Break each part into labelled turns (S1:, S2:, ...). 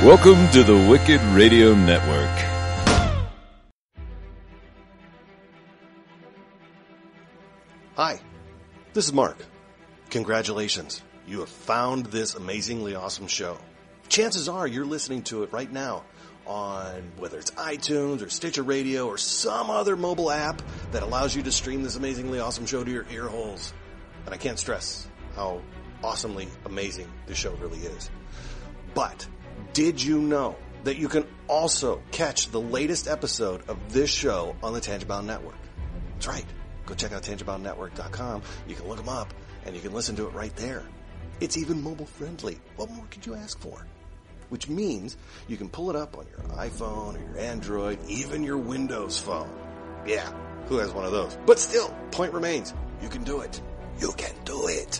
S1: Welcome to the Wicked Radio Network.
S2: Hi, this is Mark. Congratulations. You have found this amazingly awesome show. Chances are you're listening to it right now on whether it's iTunes or Stitcher Radio or some other mobile app that allows you to stream this amazingly awesome show to your ear holes. And I can't stress how awesomely amazing this show really is. But did you know that you can also catch the latest episode of this show on the Tangibound Network? That's right. Go check out tangiboundnetwork.com. You can look them up and you can listen to it right there. It's even mobile friendly. What more could you ask for? Which means you can pull it up on your iPhone or your Android, even your Windows phone. Yeah, who has one of those? But still, point remains, you can do it. You can do it.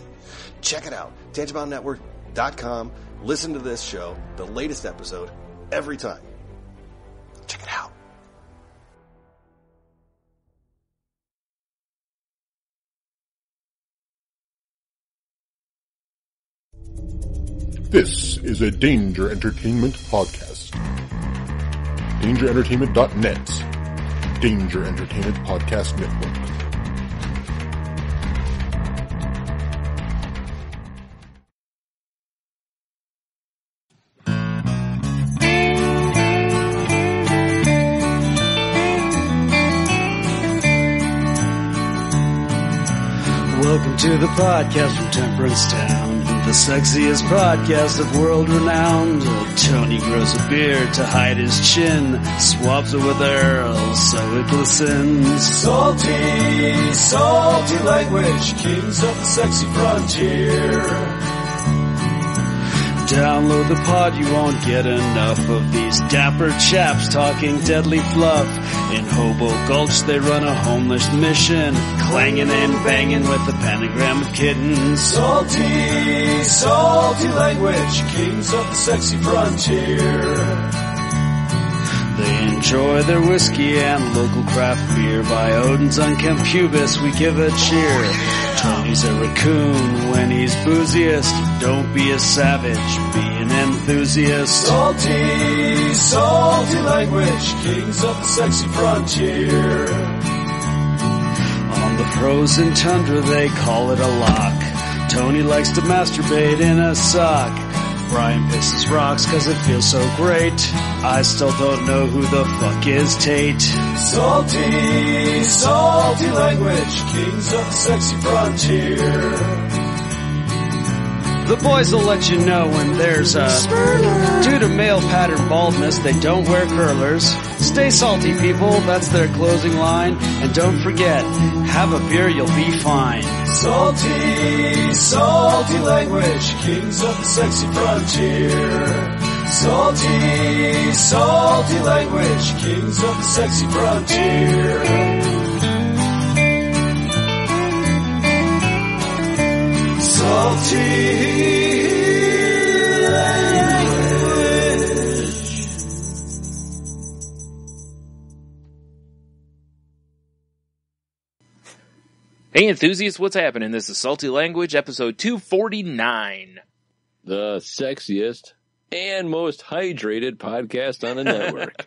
S2: Check it out, tangiboundnetwork.com. Listen to this show, the latest episode, every time. Check it out.
S3: This is a Danger Entertainment podcast. DangerEntertainment.net. Danger Entertainment Podcast Network.
S4: Welcome to the podcast from Temperance Town, the sexiest podcast of world renowned. Tony grows a beard to hide his chin, swaps it with Earl so it glistens.
S5: Salty, salty language, kings of the sexy frontier.
S4: Download the pod, you won't get enough of these dapper chaps talking deadly fluff. In Hobo Gulch they run a homeless mission, clanging and banging with the pentagram of kittens.
S5: Salty, salty language, kings of the sexy frontier.
S4: They enjoy their whiskey and local craft beer. By Odin's unkempt pubis we give a cheer. Tony's a raccoon when he's booziest. Don't be a savage, be an enthusiast.
S5: Salty, salty language, kings of the sexy frontier.
S4: On the frozen tundra they call it a lock. Tony likes to masturbate in a sock. Brian pisses rocks cause it feels so great. I still don't know who the fuck is Tate.
S5: Salty, salty language, kings of the sexy frontier.
S4: The boys will let you know when there's a Spurler. Due to male pattern baldness, they don't wear curlers. Stay salty, people, that's their closing line. And don't forget, have a beer, you'll be fine.
S5: Salty, salty language, kings of the sexy frontier. Salty, salty language, kings of the sexy frontier. Salty language.
S6: Hey enthusiasts, what's happening? This is Salty Language, episode 249.
S7: The sexiest and most hydrated podcast on the network.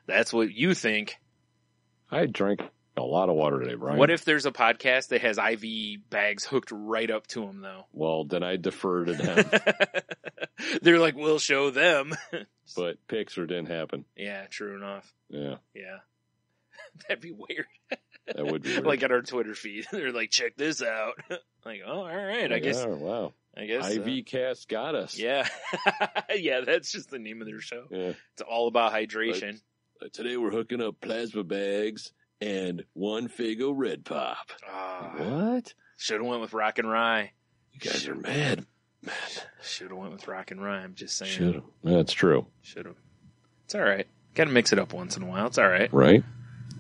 S6: That's what you think.
S7: I drank a lot of water today, Brian.
S6: What if there's a podcast that has IV bags hooked right up to them, though?
S7: Well, then I defer to them.
S6: They're like, we'll show them.
S7: But Pixar didn't happen.
S6: Yeah, true enough.
S7: Yeah.
S6: Yeah. That'd be weird.
S7: That would be weird.
S6: Like on our Twitter feed. They're like, check this out. Like, oh, all right. I guess.
S7: Oh, wow.
S6: I guess.
S7: IV Cast got us.
S6: Yeah. Yeah, that's just the name of their show.
S7: Yeah.
S6: It's all about hydration.
S7: Today we're hooking up plasma bags and one Faygo Red Pop. What?
S6: Should have went with Rock and Rye.
S7: You guys are mad. Man.
S6: Should have went with Rock and Rye. I'm just saying.
S7: Should have. That's true.
S6: Should have. It's all right. Got to mix it up once in a while. It's all right.
S7: Right?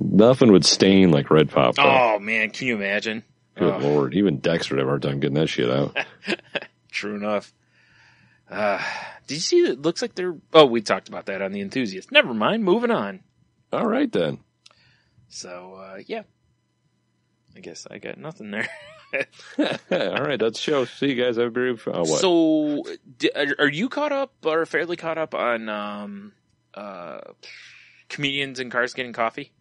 S7: Nothing would stain like Red Pop. Though.
S6: Oh, man. Can you imagine?
S7: Good Lord. Even Dexter would have a hard time getting that shit out.
S6: True enough. Did you see that? It looks like they're... Oh, we talked about that on The Enthusiast. Never mind. Moving on.
S7: All right, then.
S6: So, yeah. I guess I got nothing there.
S7: All right, that's the show. See you guys. Have a brief. What?
S6: So, are you caught up or fairly caught up on comedians in cars getting coffee?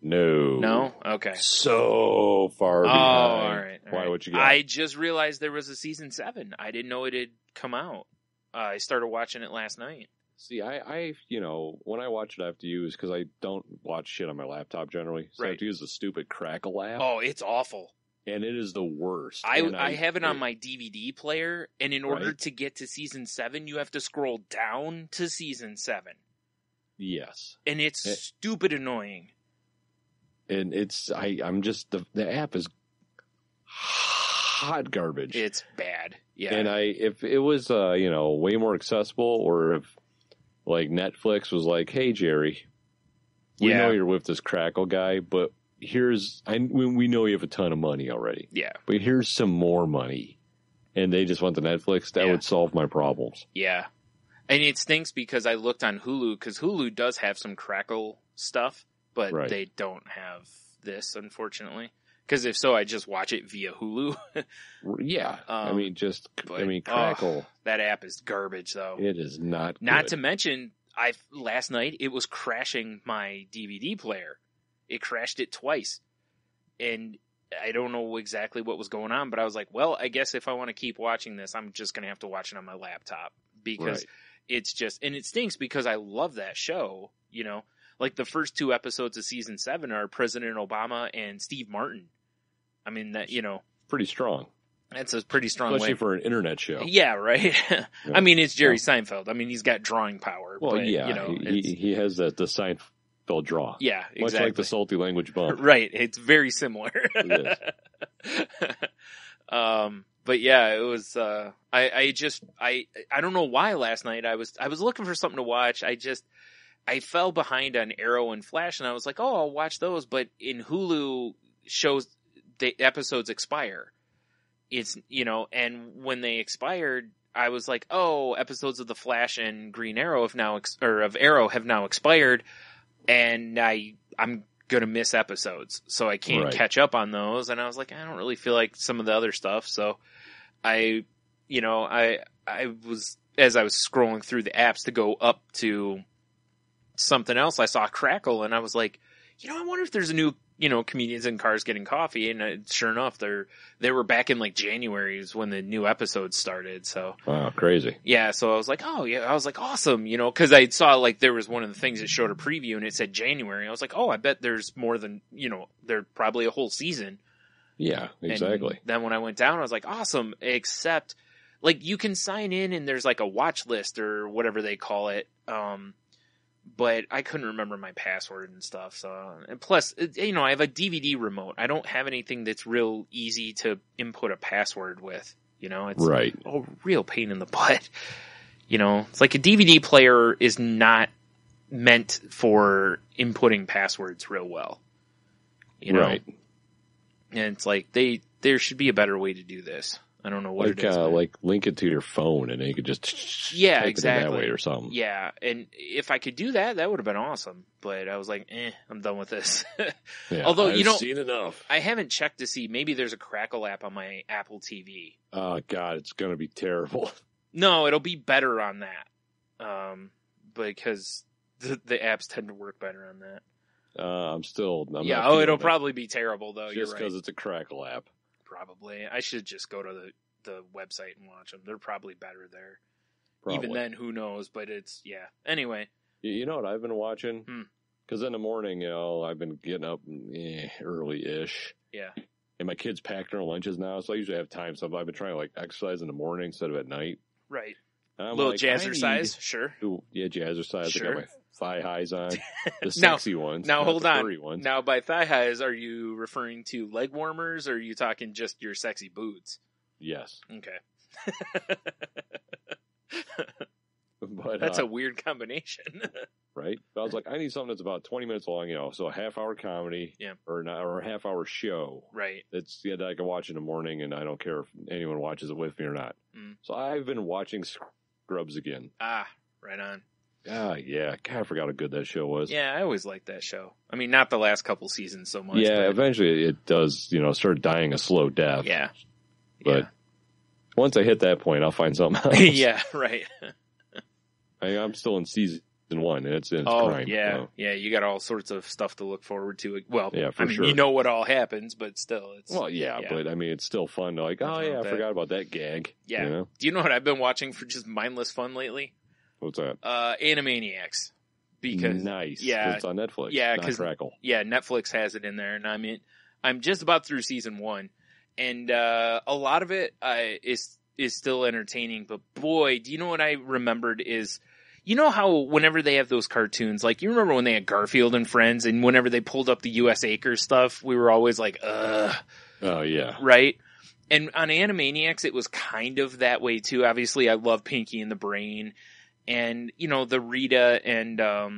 S7: No.
S6: No? Okay.
S7: So far behind.
S6: All right.
S7: Why? What you got?
S6: I just realized there was a season 7. I didn't know it had come out. I started watching it last night.
S7: See, I when I watch it, I have to use, because I don't watch shit on my laptop generally, so I have to use the stupid Crackle app.
S6: Oh, it's awful.
S7: And it is the worst.
S6: I have it on my DVD player, and in order to get to season 7, you have to scroll down to season 7.
S7: Yes.
S6: And it's stupid annoying.
S7: And I'm just, the app is hot garbage.
S6: It's bad. Yeah.
S7: And if it was, way more accessible, or if, like, Netflix was like, hey, Jerry, we know you're with this Crackle guy, but we know you have a ton of money already.
S6: Yeah.
S7: But here's some more money. And they just went to Netflix. That would solve my problems.
S6: Yeah. And it stinks because I looked on Hulu, because Hulu does have some Crackle stuff, but they don't have this, unfortunately. Because if so, I just watch it via Hulu.
S7: Yeah. Crackle.
S6: That app is garbage, though.
S7: It is not good.
S6: Not to mention, last night, it was crashing my DVD player. It crashed it twice. And I don't know exactly what was going on, but I was like, well, I guess if I want to keep watching this, I'm just going to have to watch it on my laptop. Because it's just, and it stinks because I love that show, Like the first 2 episodes of season 7 are President Obama and Steve Martin. I mean, that,
S7: pretty strong.
S6: That's a pretty strong
S7: Especially for an internet show.
S6: Yeah, right. I mean, it's Jerry Seinfeld. I mean, he's got drawing power.
S7: Well,
S6: but,
S7: he has the Seinfeld draw.
S6: Yeah, exactly.
S7: Much like the salty language bump.
S6: Right. It's very similar.
S7: It is.
S6: But yeah, it was, I don't know why last night I was looking for something to watch. I fell behind on Arrow and Flash, and I was like, oh, I'll watch those. But in Hulu shows the episodes expire. It's, and when they expired, I was like, oh, episodes of the Flash and Green Arrow of Arrow have now expired, and I'm gonna miss episodes, so I can't catch up on those. And I was like, I don't really feel like some of the other stuff, so I was, as I was scrolling through the apps to go up to something else, I saw Crackle, and I was like, I wonder if there's a new, comedians in cars getting coffee. And sure enough, they were back in like January is when the new episodes started. So
S7: wow, crazy.
S6: Yeah. So I was like, oh yeah, I was like, awesome, cause I saw like there was one of the things that showed a preview and it said January. I was like, oh, I bet there's more than, there's probably a whole season.
S7: Yeah, exactly.
S6: And then when I went down, I was like, awesome, except like you can sign in and there's like a watch list or whatever they call it. But I couldn't remember my password and stuff. So, and plus, I have a DVD remote. I don't have anything that's real easy to input a password with. It's a real pain in the butt. It's like a DVD player is not meant for inputting passwords real well. Right. And it's like there should be a better way to do this. I don't know what it is.
S7: Like link it to your phone and then you could just type it in that way or something.
S6: Yeah, and if I could do that, that would have been awesome. But I was like, I'm done with this.
S7: Yeah,
S6: although,
S7: I've seen enough.
S6: I haven't checked to see, maybe there's a Crackle app on my Apple TV.
S7: Oh, God, it's going to be terrible.
S6: No, it'll be better on that. Because the apps tend to work better on that.
S7: I'm
S6: it'll probably be terrible, though.
S7: Just because it's a Crackle app.
S6: Probably. I should just go to the website and watch them. They're probably better there.
S7: Probably.
S6: Even then, who knows? But it's, Anyway.
S7: You know what I've been watching? Because in the morning, I've been getting up early-ish.
S6: Yeah.
S7: And my kids pack their lunches now, so I usually have time. So I've been trying to like exercise in the morning instead of at night.
S6: Right.
S7: And I'm
S6: little
S7: like,
S6: jazzercise, sure.
S7: Yeah, jazzercise.
S6: Sure.
S7: I got my thigh highs on. The sexy ones.
S6: Now hold on.
S7: Ones.
S6: Now by thigh highs, are you referring to leg warmers or are you talking just your sexy boots?
S7: Yes.
S6: Okay.
S7: But
S6: that's a weird combination.
S7: Right? But I was like, I need something that's about 20 minutes long, so a half-hour comedy or a half-hour show.
S6: Right.
S7: That I can watch in the morning, and I don't care if anyone watches it with me or not. So I've been watching Scrubs again.
S6: Ah, right on.
S7: Yeah. God, I forgot how good that show was.
S6: Yeah, I always liked that show. I mean, not the last couple seasons so much.
S7: Yeah,
S6: but
S7: eventually it does, start dying a slow death.
S6: Yeah.
S7: But once I hit that point, I'll find something else.
S6: Yeah, right.
S7: I'm still in season 1, and it's prime.
S6: Yeah.
S7: So.
S6: Yeah, you got all sorts of stuff to look forward to. Well,
S7: yeah, for sure.
S6: You know what all happens, but still.
S7: But I mean, it's still fun to I forgot about that gag.
S6: Yeah.
S7: You know?
S6: Do you know what I've been watching for just mindless fun lately?
S7: What's that?
S6: Animaniacs. Because
S7: nice.
S6: Yeah.
S7: It's on Netflix.
S6: Yeah,
S7: not Crackle.
S6: Yeah, Netflix has it in there, and I'm just about through season 1, and a lot of it is still entertaining. But boy, do you know what I remembered is, you know how whenever they have those cartoons, like you remember when they had Garfield and Friends, and whenever they pulled up the U.S. Acres stuff, we were always like, ugh.
S7: Oh yeah.
S6: Right. And on Animaniacs, it was kind of that way too. Obviously, I love Pinky and the Brain. And, the Rita and, what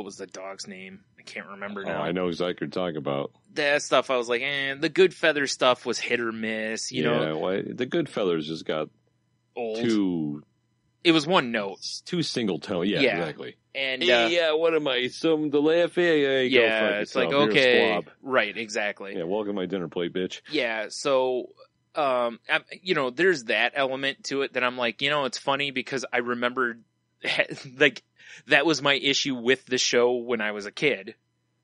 S6: was the dog's name? I can't remember now.
S7: I know exactly what you're talking about.
S6: That stuff, I was like, the Good Feather stuff was hit or miss, you know.
S7: Well, the Good Feathers just got
S6: old. It was one note.
S7: Too single tone. Yeah, exactly.
S6: And,
S7: what am I? The laugh? Yeah,
S6: it's like, okay. Right, exactly.
S7: Yeah, welcome to my dinner plate, bitch.
S6: Yeah, so... there's that element to it that I'm like, it's funny because I remembered like that was my issue with the show when I was a kid.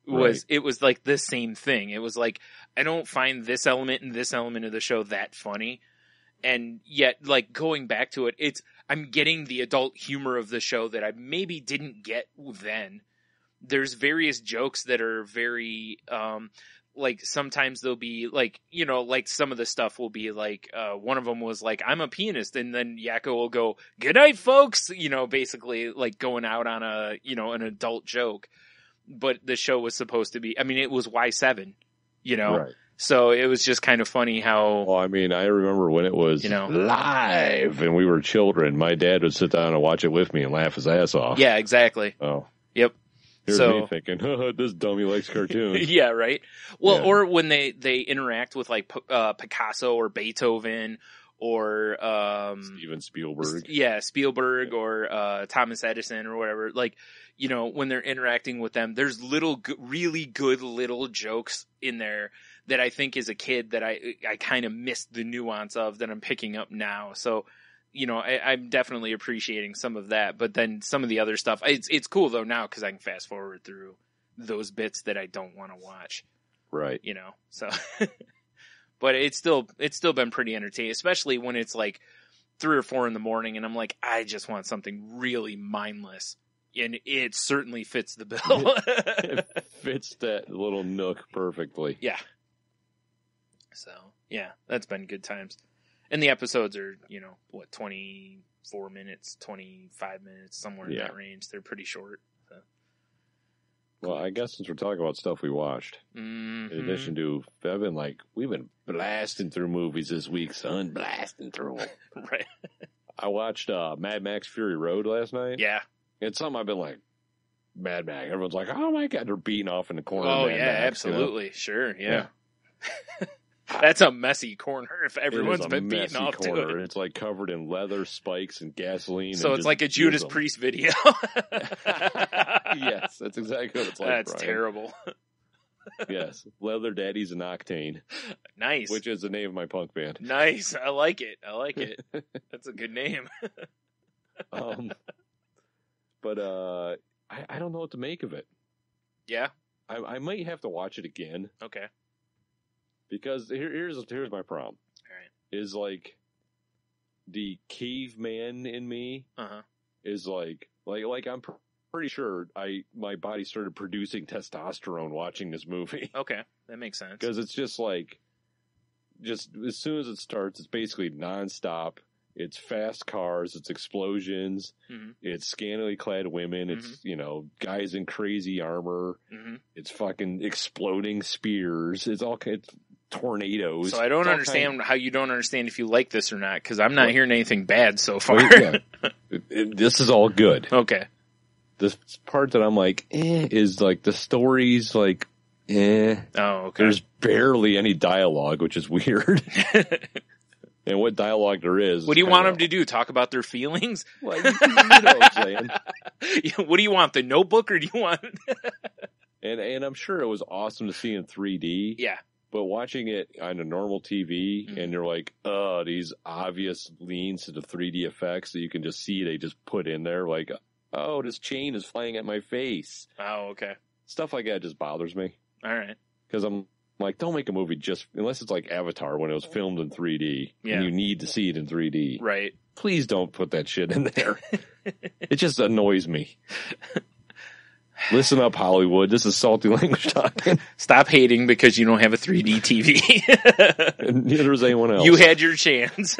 S6: It was like the same thing. It was like, I don't find this element and this element of the show that funny. And yet, like, going back to it, I'm getting the adult humor of the show that I maybe didn't get then. There's various jokes that are very, like sometimes they'll be like, like some of the stuff will be like, one of them was like, I'm a pianist. And then Yakko will go, good night, folks. Basically like going out on an adult joke. But the show was supposed to be, it was Y7, Right. So it was just kind of funny how.
S7: Well, I remember when it was live and we were children, my dad would sit down and watch it with me and laugh his ass off.
S6: Yeah, exactly.
S7: Oh.
S6: Yep.
S7: Here's me thinking, this dummy likes cartoons.
S6: Yeah, right. Well, or when they interact with like Picasso or Beethoven or
S7: Steven Spielberg.
S6: Yeah, Spielberg or Thomas Edison or whatever. Like, when they're interacting with them, there's really good little jokes in there that I think as a kid that I kind of missed the nuance of that I'm picking up now. So, I'm definitely appreciating some of that, but then some of the other stuff, it's cool though now because I can fast forward through those bits that I don't want to watch.
S7: Right.
S6: So, but it's still been pretty entertaining, especially when it's like 3 or 4 in the morning and I'm like, I just want something really mindless. And it certainly fits the bill.
S7: It fits that little Nook perfectly.
S6: Yeah. So, yeah, that's been good times. And the episodes are, 24 minutes, 25 minutes, somewhere in that range. They're pretty short. So.
S7: Well, I guess since we're talking about stuff we watched, in addition to, we've been blasting through movies this week, son. Blasting through them.
S6: Right.
S7: I watched Mad Max Fury Road last night.
S6: Yeah.
S7: It's something I've been like, Mad Max. Everyone's like, oh my God, they're beating off in the corner.
S6: Oh,
S7: Mad
S6: yeah,
S7: Max,
S6: absolutely. Sure, yeah. That's a messy corner if everyone's been beaten off to it.
S7: It's like covered in leather, spikes, and gasoline.
S6: So it's like a Judas Priest video.
S7: Yes, that's exactly what it's like.
S6: That's
S7: Brian.
S6: terrible.
S7: Yes, Leather Daddies and Octane.
S6: Nice.
S7: Which is the name of my punk band.
S6: Nice. I like it. That's a good name.
S7: But I don't know what to make of it.
S6: Yeah?
S7: I might have to watch it again.
S6: Okay.
S7: Because here's my problem.
S6: All right.
S7: Is like the caveman in me is like I'm pretty sure my body started producing testosterone watching this movie.
S6: Okay, that makes sense.
S7: Because it's just as soon as it starts, it's basically nonstop. It's fast cars, it's explosions, it's scantily clad women, it's, guys in crazy armor, it's fucking exploding spears, it's tornadoes.
S6: So I don't understand how you don't understand if you like this or not, because I'm not hearing anything bad so far.
S7: This is all good.
S6: Okay.
S7: This part that I'm like, is like the story's like,
S6: Oh, okay.
S7: There's barely any dialogue, which is weird. and what dialogue there is.
S6: What do you want them to do? Talk about their feelings?
S7: Well, you know what I'm saying.
S6: What do you want? The Notebook, or do you want?
S7: And I'm sure it was awesome to see in 3D.
S6: Yeah.
S7: But watching it on a normal TV, and you're like, oh, these obvious leans to the 3D effects that you can just see they just put in there. Like, oh, this chain is flying at my face.
S6: Oh, okay.
S7: Stuff like that just bothers me.
S6: All right.
S7: Because I'm like, don't make a movie just, unless it's like Avatar when it was filmed in 3D, and you need to see it in 3D.
S6: Right.
S7: Please don't put that shit in there. It just annoys me. Listen up, Hollywood. This is salty language talking.
S6: Stop hating because you don't have a 3D TV.
S7: And neither does anyone else.
S6: You had your chance.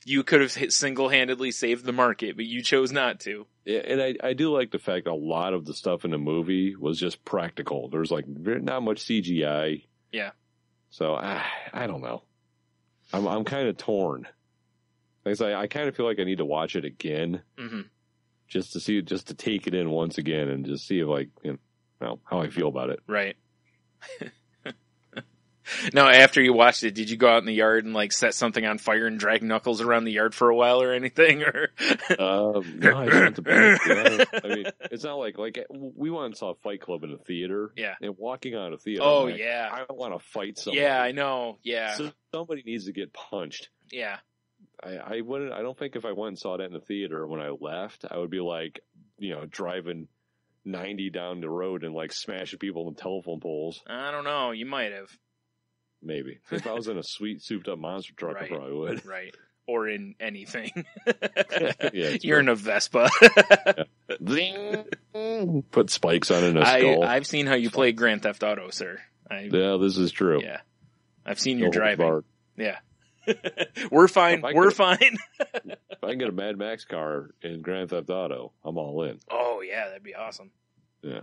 S6: You could have single-handedly saved the market, but you chose not to.
S7: Yeah, and I do like the fact a lot of the stuff in the movie was just practical. There's like not much CGI.
S6: Yeah.
S7: So I don't know. I'm kind of torn. Like I say, I kind of feel like I need to watch it again. Mm-hmm. Just to take it in once again and just see if like, how I feel about it.
S6: Right. Now, after you watched it, did you go out in the yard and like set something on fire and drag Knuckles around the yard for a while or anything? Or
S7: no, I went to bed. Yeah. I mean, it's not like we went and saw Fight Club in a theater.
S6: Yeah.
S7: And walking out of the theater.
S6: Oh,
S7: like,
S6: yeah.
S7: I don't want to fight somebody.
S6: Yeah, I know. Yeah.
S7: So somebody needs to get punched.
S6: Yeah.
S7: I wouldn't. I don't think if I went and saw that in the theater when I left, I would be like, driving 90 down the road and like smashing people in telephone poles.
S6: I don't know. You might have.
S7: Maybe if I was in a sweet souped up monster truck, I probably would.
S6: Right. Or in anything.
S7: Yeah,
S6: you're in a Vespa.
S7: Put spikes on it in a skull.
S6: I've seen how you play Grand Theft Auto, sir.
S7: Yeah, this is true.
S6: Yeah. I've seen your driving.
S7: Bar.
S6: Yeah. We're fine. We're fine.
S7: If I can get a Mad Max car in Grand Theft Auto, I'm all in.
S6: Oh, yeah, that'd be awesome.
S7: Yeah.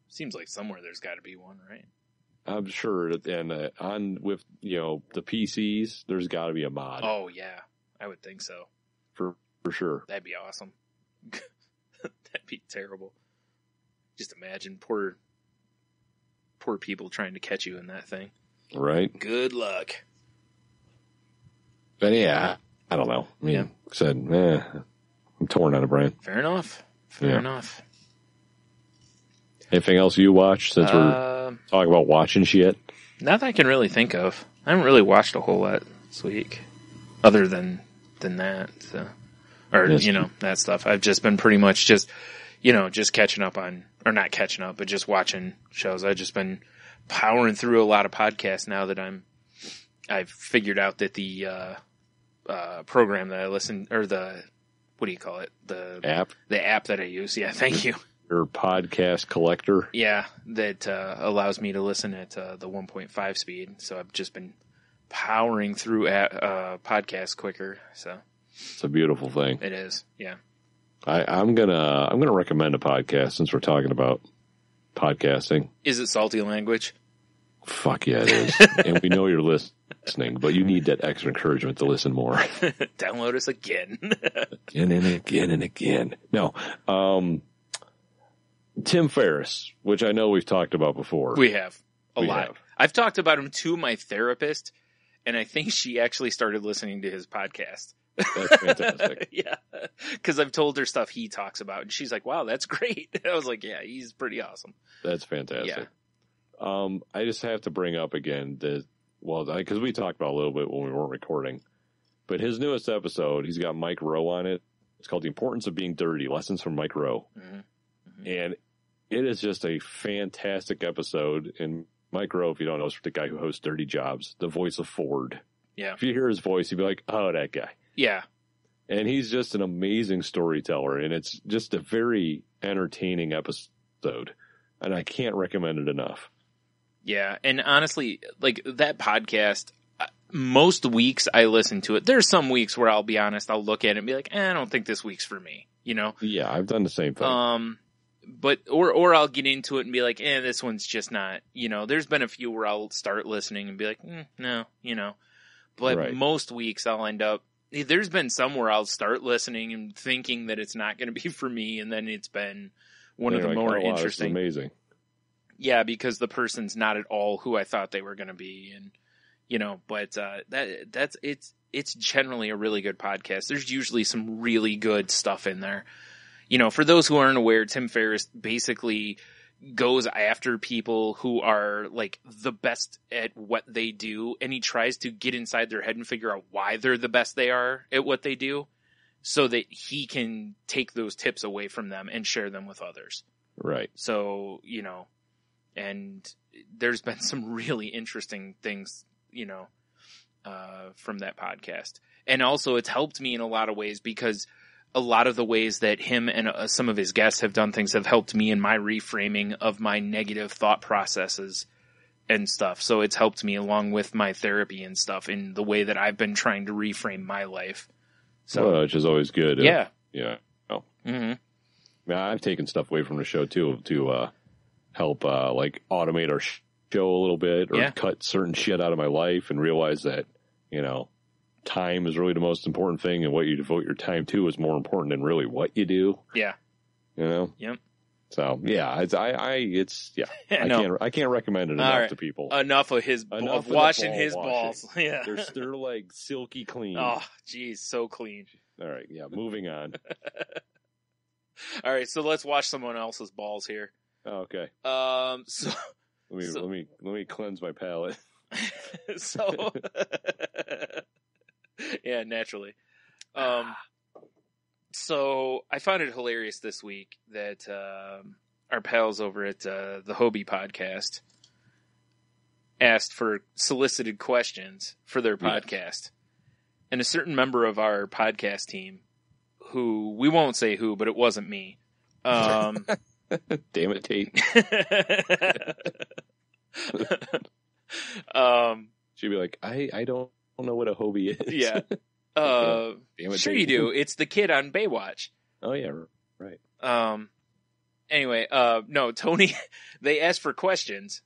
S6: Seems like somewhere there's got to be one, right?
S7: I'm sure that, and on with the PCs, there's got to be a mod.
S6: Oh yeah, I would think so.
S7: For sure.
S6: That'd be awesome. That'd be terrible. Just imagine poor people trying to catch you in that thing.
S7: Right.
S6: Good luck.
S7: But yeah, I don't know. I mean, said, I'm torn on a brain.
S6: Fair enough. Fair enough.
S7: Anything else you watch since we're talking about watching shit?
S6: Not that I can really think of. I haven't really watched a whole lot this week, other than that. So. Or, that stuff. I've just been pretty much just catching up on, or not catching up, but just watching shows. I've just been powering through a lot of podcasts now that I've figured out that the program that I listen, or what do you call it? The
S7: app?
S6: The app that I use. Yeah, thank you.
S7: Your podcast collector?
S6: Yeah, that allows me to listen at the 1.5 speed. So I've just been powering through podcasts quicker. So
S7: it's a beautiful thing.
S6: It is, yeah.
S7: I'm gonna recommend a podcast since we're talking about podcasting.
S6: Is it Salty Language?
S7: Fuck yeah, it is. And we know you're listening, but you need that extra encouragement to listen more.
S6: Download us again.
S7: Again and again and again. No. Tim Ferriss, which I know we've talked about before.
S6: We have. A lot. I've talked about him to my therapist, and I think she actually started listening to his podcast.
S7: That's fantastic.
S6: Yeah. Because I've told her stuff he talks about, and she's like, wow, that's great. I was like, yeah, he's pretty awesome.
S7: That's fantastic. Yeah. I just have to bring up again because we talked about it a little bit when we weren't recording, but his newest episode, he's got Mike Rowe on it. It's called The Importance of Being Dirty, Lessons from Mike Rowe. Mm-hmm. Mm-hmm. And it is just a fantastic episode. And Mike Rowe, if you don't know, is the guy who hosts Dirty Jobs, the voice of Ford.
S6: Yeah.
S7: If you hear his voice, you'd be like, oh, that guy.
S6: Yeah.
S7: And he's just an amazing storyteller. And it's just a very entertaining episode. And I can't recommend it enough.
S6: Yeah. And honestly, like that podcast, most weeks I listen to it. There's some weeks where I'll be honest, I'll look at it and be like, I don't think this week's for me, Yeah,
S7: I've done the same thing.
S6: But, or I'll get into it and be like, this one's just not, there's been a few where I'll start listening and be like, no, but most weeks I'll end up, there's been some where I'll start listening and thinking that it's not going to be for me. And then it's been one of the more interesting.
S7: This is amazing.
S6: Yeah, because the person's not at all who I thought they were going to be. And, but it's generally a really good podcast. There's usually some really good stuff in there. For those who aren't aware, Tim Ferriss basically goes after people who are like the best at what they do, and he tries to get inside their head and figure out why they're the best they are at what they do, so that he can take those tips away from them and share them with others.
S7: Right.
S6: So, and there's been some really interesting things, from that podcast. And also it's helped me in a lot of ways, because a lot of the ways that him and some of his guests have done things have helped me in my reframing of my negative thought processes and stuff. So it's helped me along with my therapy and stuff in the way that I've been trying to reframe my life. So,
S7: which is always good.
S6: Yeah.
S7: Yeah. Oh.
S6: Mm-hmm.
S7: Yeah, I've taken stuff away from the show too to help like automate our show a little bit, or cut certain shit out of my life, and realize that time is really the most important thing, and what you devote your time to is more important than really what you do.
S6: Yeah.
S7: Yep. So I can't recommend it enough to people.
S6: Enough of washing his balls. Yeah.
S7: They're like silky clean.
S6: Oh, geez, so clean.
S7: All right, yeah. Moving on.
S6: All right, so let's wash someone else's balls here.
S7: Oh, okay.
S6: So
S7: let me cleanse my palate.
S6: So yeah, naturally. So I found it hilarious this week that our pals over at the Hobie podcast asked for solicited questions for their podcast. And a certain member of our podcast team, who we won't say who, but it wasn't me.
S7: Damn it, Tate. She'd be like, I don't know what a Hobie is.
S6: Yeah. Sure you do. It's the kid on Baywatch.
S7: Oh yeah, right.
S6: Anyway, no, Tony, they asked for questions,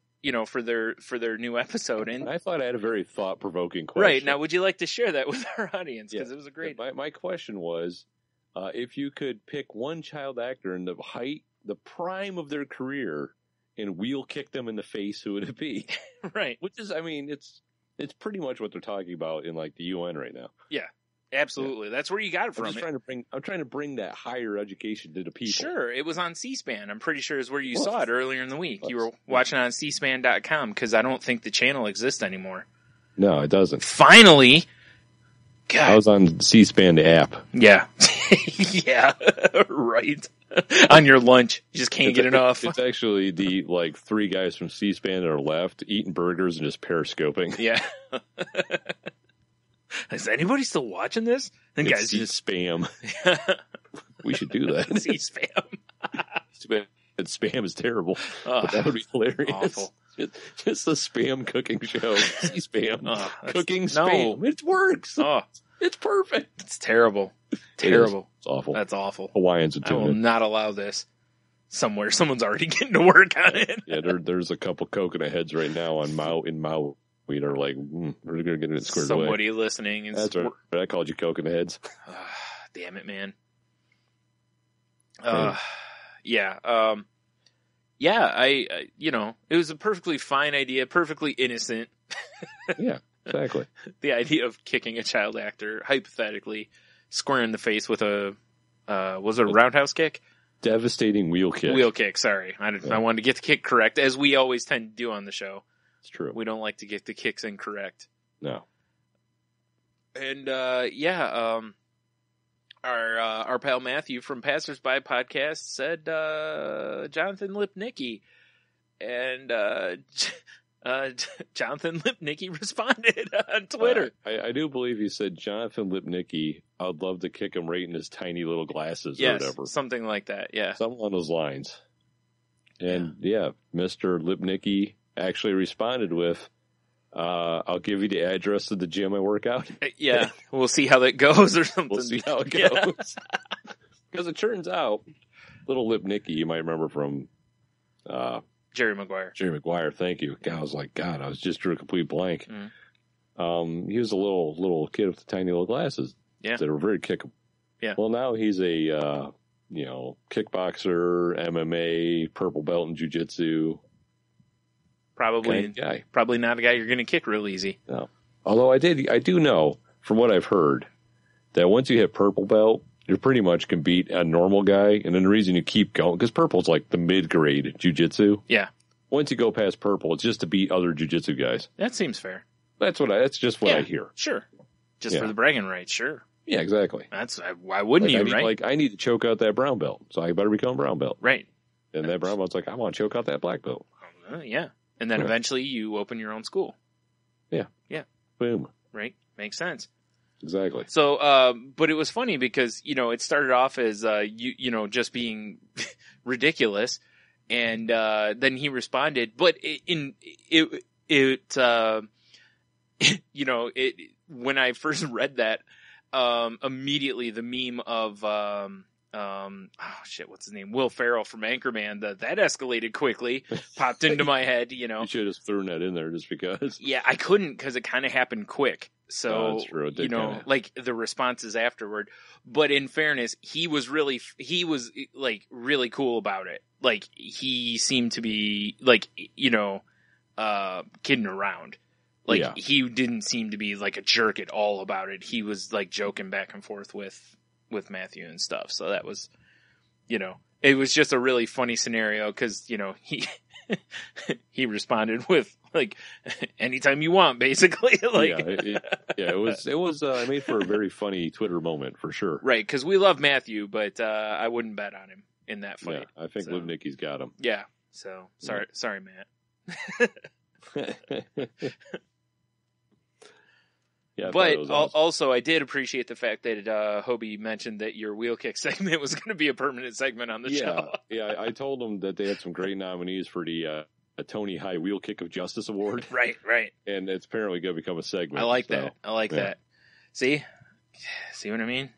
S6: for their new episode, and
S7: I thought I had a very thought-provoking question.
S6: Right, now would you like to share that with our audience? Because it was a great...
S7: My question was, if you could pick one child actor in the prime of their career, and wheel kick them in the face, who would it be?
S6: Right.
S7: Which is, it's pretty much what they're talking about in like the UN right now.
S6: Yeah. Absolutely. Yeah. That's where you got it from.
S7: I'm trying to bring that higher education to the people.
S6: Sure. It was on C-SPAN. I'm pretty sure is where you saw it earlier in the week. You were watching on cspan.com, because I don't think the channel exists anymore.
S7: No, it doesn't.
S6: Finally. God.
S7: I was on C-SPAN, the app.
S6: Yeah. Yeah. Right. On your lunch. You just can't get enough.
S7: It's actually the three guys from C-SPAN that are left eating burgers and just periscoping.
S6: Yeah. Is anybody still watching this? And guys,
S7: just spam. We should do that.
S6: See spam.
S7: Spam is terrible. But that would be hilarious.
S6: Awful.
S7: Just a spam cooking show. See spam. Cooking spam.
S6: No.
S7: It works. It's perfect.
S6: It's terrible. Terrible.
S7: It's awful.
S6: That's awful.
S7: Hawaiians would
S6: I will
S7: tune in.
S6: not allow this somewhere. Someone's already getting to work on it.
S7: Yeah, there's a couple coconut heads right now in Maui. We are like, we're going to get it squared away.
S6: Somebody listening. Is
S7: That's right. I called you coconut heads.
S6: Damn it, man.
S7: Yeah.
S6: Yeah, it was a perfectly fine idea, perfectly innocent.
S7: Yeah, exactly.
S6: The idea of kicking a child actor, hypothetically, square in the face with was it a roundhouse kick?
S7: Devastating wheel kick.
S6: Wheel kick, sorry. I wanted to get the kick correct, as we always tend to do on the show.
S7: It's true.
S6: We don't like to get the kicks incorrect.
S7: No.
S6: And, our pal Matthew from Passersby Podcast said, Jonathan Lipnicki. And, Jonathan Lipnicki responded on Twitter.
S7: I do believe he said, Jonathan Lipnicki, I'd love to kick him right in his tiny little glasses or whatever.
S6: Something like that, yeah.
S7: Something on those lines. And, Mr. Lipnicki actually responded with, I'll give you the address of the gym I work out.
S6: Yeah, we'll see how that goes or something.
S7: We'll see how it goes. Because it turns out, little Lipnicki, you might remember from
S6: Jerry Maguire.
S7: Jerry Maguire, thank you. God, I was like, I was just drew a complete blank. Mm. He was a little kid with the tiny little glasses that were very kickable.
S6: Yeah.
S7: Well, now he's a kickboxer, MMA, purple belt in jiu-jitsu.
S6: Probably,
S7: kind of guy.
S6: probably not a guy you're going to kick real easy.
S7: No. Although I do know from what I've heard that once you hit purple belt, you pretty much can beat a normal guy. And then the reason you keep going, because purple's like the mid-grade jiu-jitsu.
S6: Yeah.
S7: Once you go past purple, it's just to beat other jiu-jitsu guys.
S6: That seems fair.
S7: That's just what I hear.
S6: Sure. Just for the bragging rights, sure.
S7: Yeah, exactly.
S6: Why wouldn't you, right?
S7: Like, I need to choke out that brown belt, so I better become brown belt.
S6: Right.
S7: And that brown belt's like, I want to choke out that black belt.
S6: Yeah. And then eventually you open your own school.
S7: Yeah.
S6: Yeah.
S7: Boom.
S6: Right. Makes sense.
S7: Exactly.
S6: So, but it was funny because, it started off as, just being ridiculous. And, then he responded, but when I first read that, immediately the meme of, what's his name? Will Ferrell from Anchorman. That escalated quickly, popped into my head,
S7: You should have thrown that in there just because.
S6: Yeah, I couldn't because it kind of happened quick. So,
S7: that's true.
S6: Like the responses afterward. But in fairness, he was really cool about it. Like he seemed to be kidding around. Like he didn't seem to be like a jerk at all about it. He was like joking back and forth with Matthew and stuff. So that was, it was just a really funny scenario because, he responded with like, anytime you want, basically. Like,
S7: it was made for a very funny Twitter moment for sure.
S6: Right. Cause we love Matthew, but, I wouldn't bet on him in that fight.
S7: Yeah, I think Liv Nicky's got him.
S6: Yeah. So sorry, Matt.
S7: Yeah,
S6: but also, I did appreciate the fact that Hobie mentioned that your wheel kick segment was going to be a permanent segment on the show.
S7: Yeah, I told them that they had some great nominees for the Tony High Wheel Kick of Justice Award.
S6: Right.
S7: And it's apparently going to become a segment.
S6: I like that. See what I mean?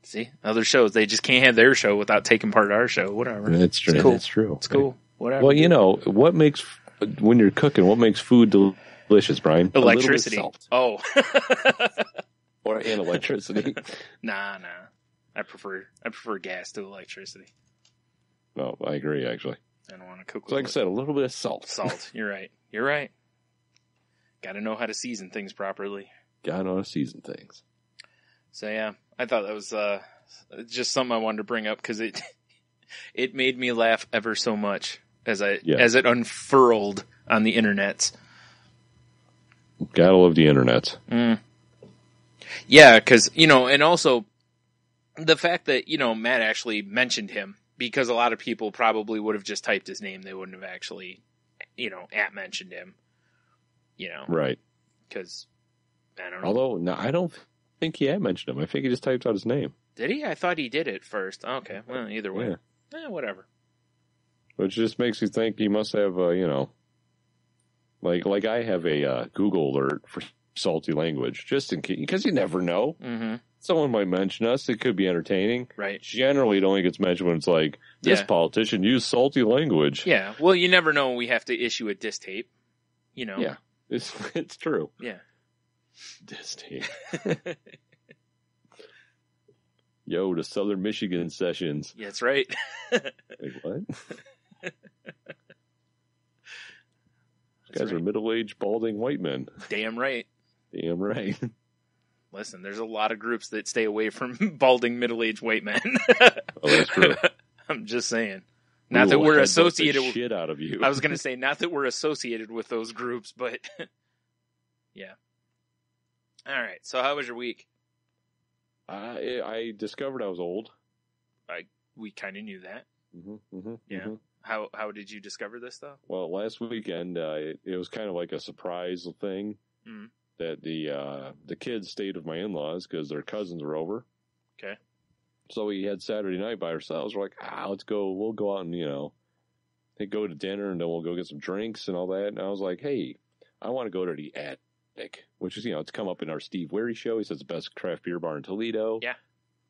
S6: See, other shows, they just can't have their show without taking part of our show. Whatever.
S7: That's true.
S6: It's cool.
S7: That's true.
S6: It's cool. Whatever.
S7: Well, what makes when you're cooking? What makes food delicious, Brian?
S6: Electricity.
S7: Salt.
S6: Oh.
S7: And electricity.
S6: Nah. I prefer gas to electricity.
S7: No, I agree. Actually,
S6: I don't want to cook.
S7: So like I said, a little bit of salt.
S6: Salt. You're right. Got to know how to season things properly.
S7: Gotta know how to season things.
S6: So yeah, I thought that was just something I wanted to bring up because it made me laugh ever so much as it unfurled on the internets.
S7: Gotta love the internet.
S6: Yeah, because and also the fact that Matt actually mentioned him, because a lot of people probably would have just typed his name; they wouldn't have actually at mentioned him.
S7: Right?
S6: Because I don't know.
S7: Although no, I don't think he had mentioned him. I think he just typed out his name.
S6: Did he? I thought he did it first. Okay, well, either way, whatever.
S7: Which just makes you think he must have, like I have a Google alert for salty language, just in case, because you never know.
S6: Mm-hmm.
S7: Someone might mention us. It could be entertaining.
S6: Right.
S7: Generally, it only gets mentioned when it's like, this politician used salty language.
S6: Yeah. Well, you never know when we have to issue a diss tape.
S7: Yeah. It's true.
S6: Yeah.
S7: Diss tape. Yo, the Southern Michigan sessions.
S6: Yeah, that's right.
S7: Like, what? These guys are middle-aged, balding white men.
S6: Damn right.
S7: Damn right.
S6: Listen, there's a lot of groups that stay away from balding middle-aged white men.
S7: Oh, that's true.
S6: I'm just saying. Not that we're associated with
S7: shit out of you.
S6: I was going to say, not that we're associated with those groups, but yeah. All right. So how was your week?
S7: I discovered I was old.
S6: We kind of knew that. Yeah.
S7: Mm-hmm.
S6: How did you discover this though?
S7: Well, last weekend it was kind of like a surprise thing that the kids stayed with my in-laws because their cousins were over.
S6: Okay.
S7: So we had Saturday night by ourselves. We're like, let's go. We'll go out and they go to dinner and then we'll go get some drinks and all that. And I was like, hey, I want to go to the Attic, which is it's come up in our Steve Weary show. He says the best craft beer bar in Toledo.
S6: Yeah.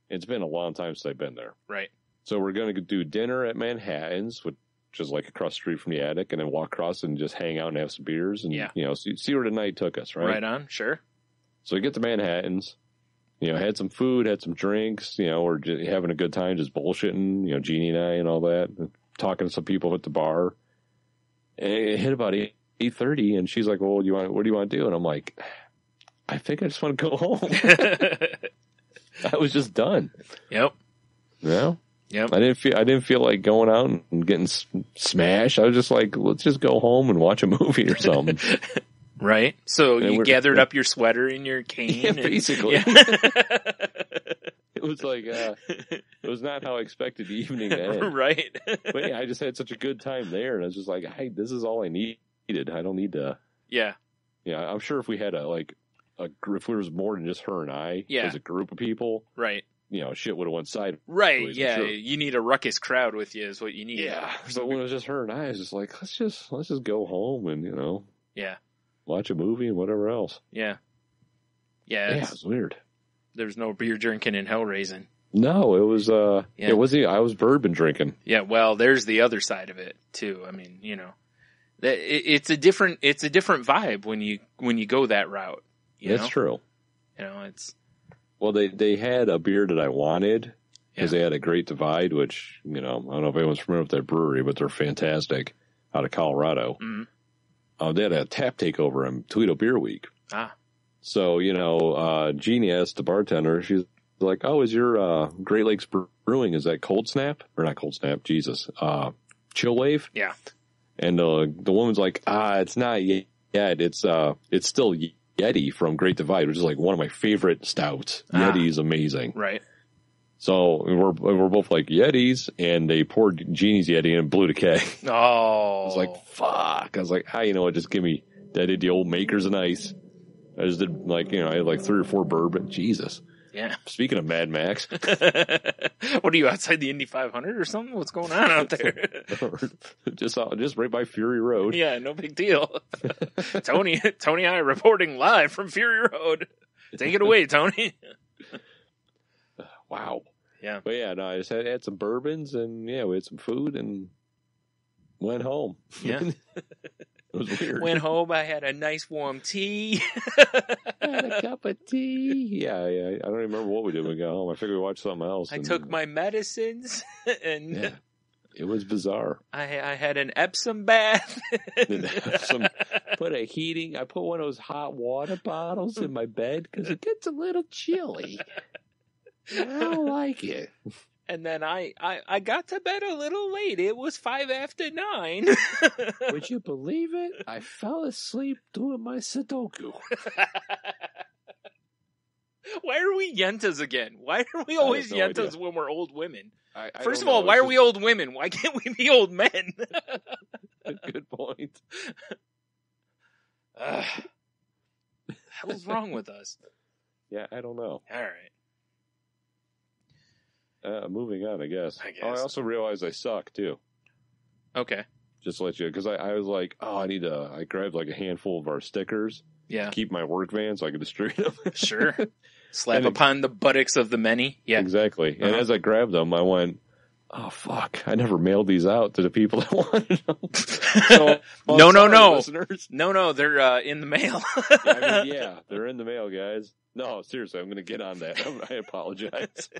S7: It's been a long time since I've been there.
S6: Right.
S7: So we're going to do dinner at Manhattan's, which is like across the street from the Attic, and then walk across and just hang out and have some beers and, see where the night took us, right?
S6: Right on, sure.
S7: So we get to Manhattan's, had some food, had some drinks, we're just having a good time, just bullshitting, Jeannie and I and all that, and talking to some people at the bar. And it hit about 8 8:30, and she's like, well, what do you want to do? And I'm like, I think I just want to go home. I was just done.
S6: Yep.
S7: Yeah.
S6: Yep.
S7: I didn't feel like going out and getting smashed. I was just like, let's just go home and watch a movie or something.
S6: Right. So you gathered up your sweater and your cane.
S7: Yeah, basically.
S6: Yeah.
S7: It was like, it was not how I expected the evening to end.
S6: Right.
S7: But yeah, I just had such a good time there, and I was just like, hey, this is all I needed. I don't need to.
S6: Yeah.
S7: Yeah, I'm sure if we had if there was more than just her and I, as a group of people,
S6: right?
S7: Shit would have went sideways.
S6: Right? Yeah, sure. You need a ruckus crowd with you, is what you need.
S7: Yeah. So when it was just her and I was just like, let's just go home and watch a movie and whatever else.
S6: Yeah. Yeah.
S7: Yeah, it was weird.
S6: There's no beer drinking and hell raising.
S7: No, it was. It wasn't. I was bourbon drinking.
S6: Yeah. Well, there's the other side of it too. I mean, it's a different vibe when you go that route.
S7: That's true.
S6: It's.
S7: Well, they had a beer that I wanted because they had a Great Divide, which I don't know if anyone's familiar with that brewery, but they're fantastic out of Colorado. Mm-hmm. They had a tap takeover on Toledo Beer Week.
S6: Ah.
S7: So Jeannie asked the bartender. She's like, "Oh, is your Great Lakes Brewing? Is that Cold Snap or not Cold Snap? Jesus, Chill Wave?"
S6: Yeah.
S7: And the woman's like, "It's not yet. It's still Yeti from Great Divide, which is like one of my favorite stouts. Yeti's amazing."
S6: Right.
S7: So we're both like Yetis, and they poured Jeannie's Yeti and blew the keg.
S6: Oh.
S7: I was like, fuck. I was like, just give me. I did the old Makers and Ice. I just did I had like 3 or 4 bourbon. Jesus.
S6: Yeah.
S7: Speaking of Mad Max.
S6: What are you, outside the Indy 500 or something? What's going on out there?
S7: just right by Fury Road.
S6: Yeah, no big deal. Tony and I reporting live from Fury Road. Take it away, Tony.
S7: Wow.
S6: Yeah.
S7: But yeah, no, I just had some bourbons and we had some food and went home.
S6: Yeah.
S7: It was weird.
S6: Went home, I had a nice warm tea.
S7: Had a cup of tea. Yeah. I don't remember what we did when we got home. I figured we watched something else.
S6: I took my medicines and
S7: it was bizarre.
S6: I had an Epsom bath.
S7: I put one of those hot water bottles in my bed because it gets a little chilly. I don't like it.
S6: And then I got to bed a little late. It was 5 after 9.
S7: Would you believe it? I fell asleep doing my Sudoku.
S6: Why are we yentas again? Why are we always yentas when we're old women? First of all, why are we old women? Why can't we be old men?
S7: Good point.
S6: Hell's wrong with us?
S7: Yeah, I don't know.
S6: All right.
S7: Moving on, I guess. I also realized I suck, too.
S6: Okay.
S7: Just to let you, because I was like, I grabbed like a handful of our stickers.
S6: Yeah.
S7: To keep my work van so I could distribute them.
S6: Sure. Slap upon the buttocks of the many. Yeah.
S7: Exactly. And as I grabbed them, I went, oh, fuck. I never mailed these out to the people that wanted them. So,
S6: no.
S7: Listeners.
S6: No. They're in the mail.
S7: They're in the mail, guys. No, seriously, I'm going to get on that. I apologize.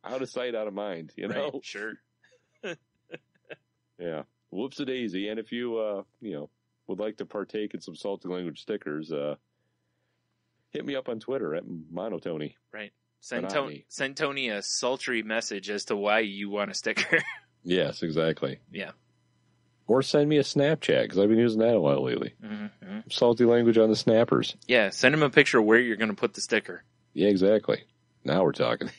S7: Out of sight, out of mind, you know?
S6: Right, sure.
S7: Yeah. Whoops-a-daisy. And if you, would like to partake in some salty language stickers, hit me up on Twitter at Monotony.
S6: Right. Send Tony a sultry message as to why you want a sticker.
S7: Yes, exactly.
S6: Yeah.
S7: Or send me a Snapchat, because I've been using that a while lately.
S6: Mm-hmm.
S7: Salty language on the snappers.
S6: Yeah, send him a picture of where you're going to put the sticker.
S7: Yeah, exactly. Now we're talking.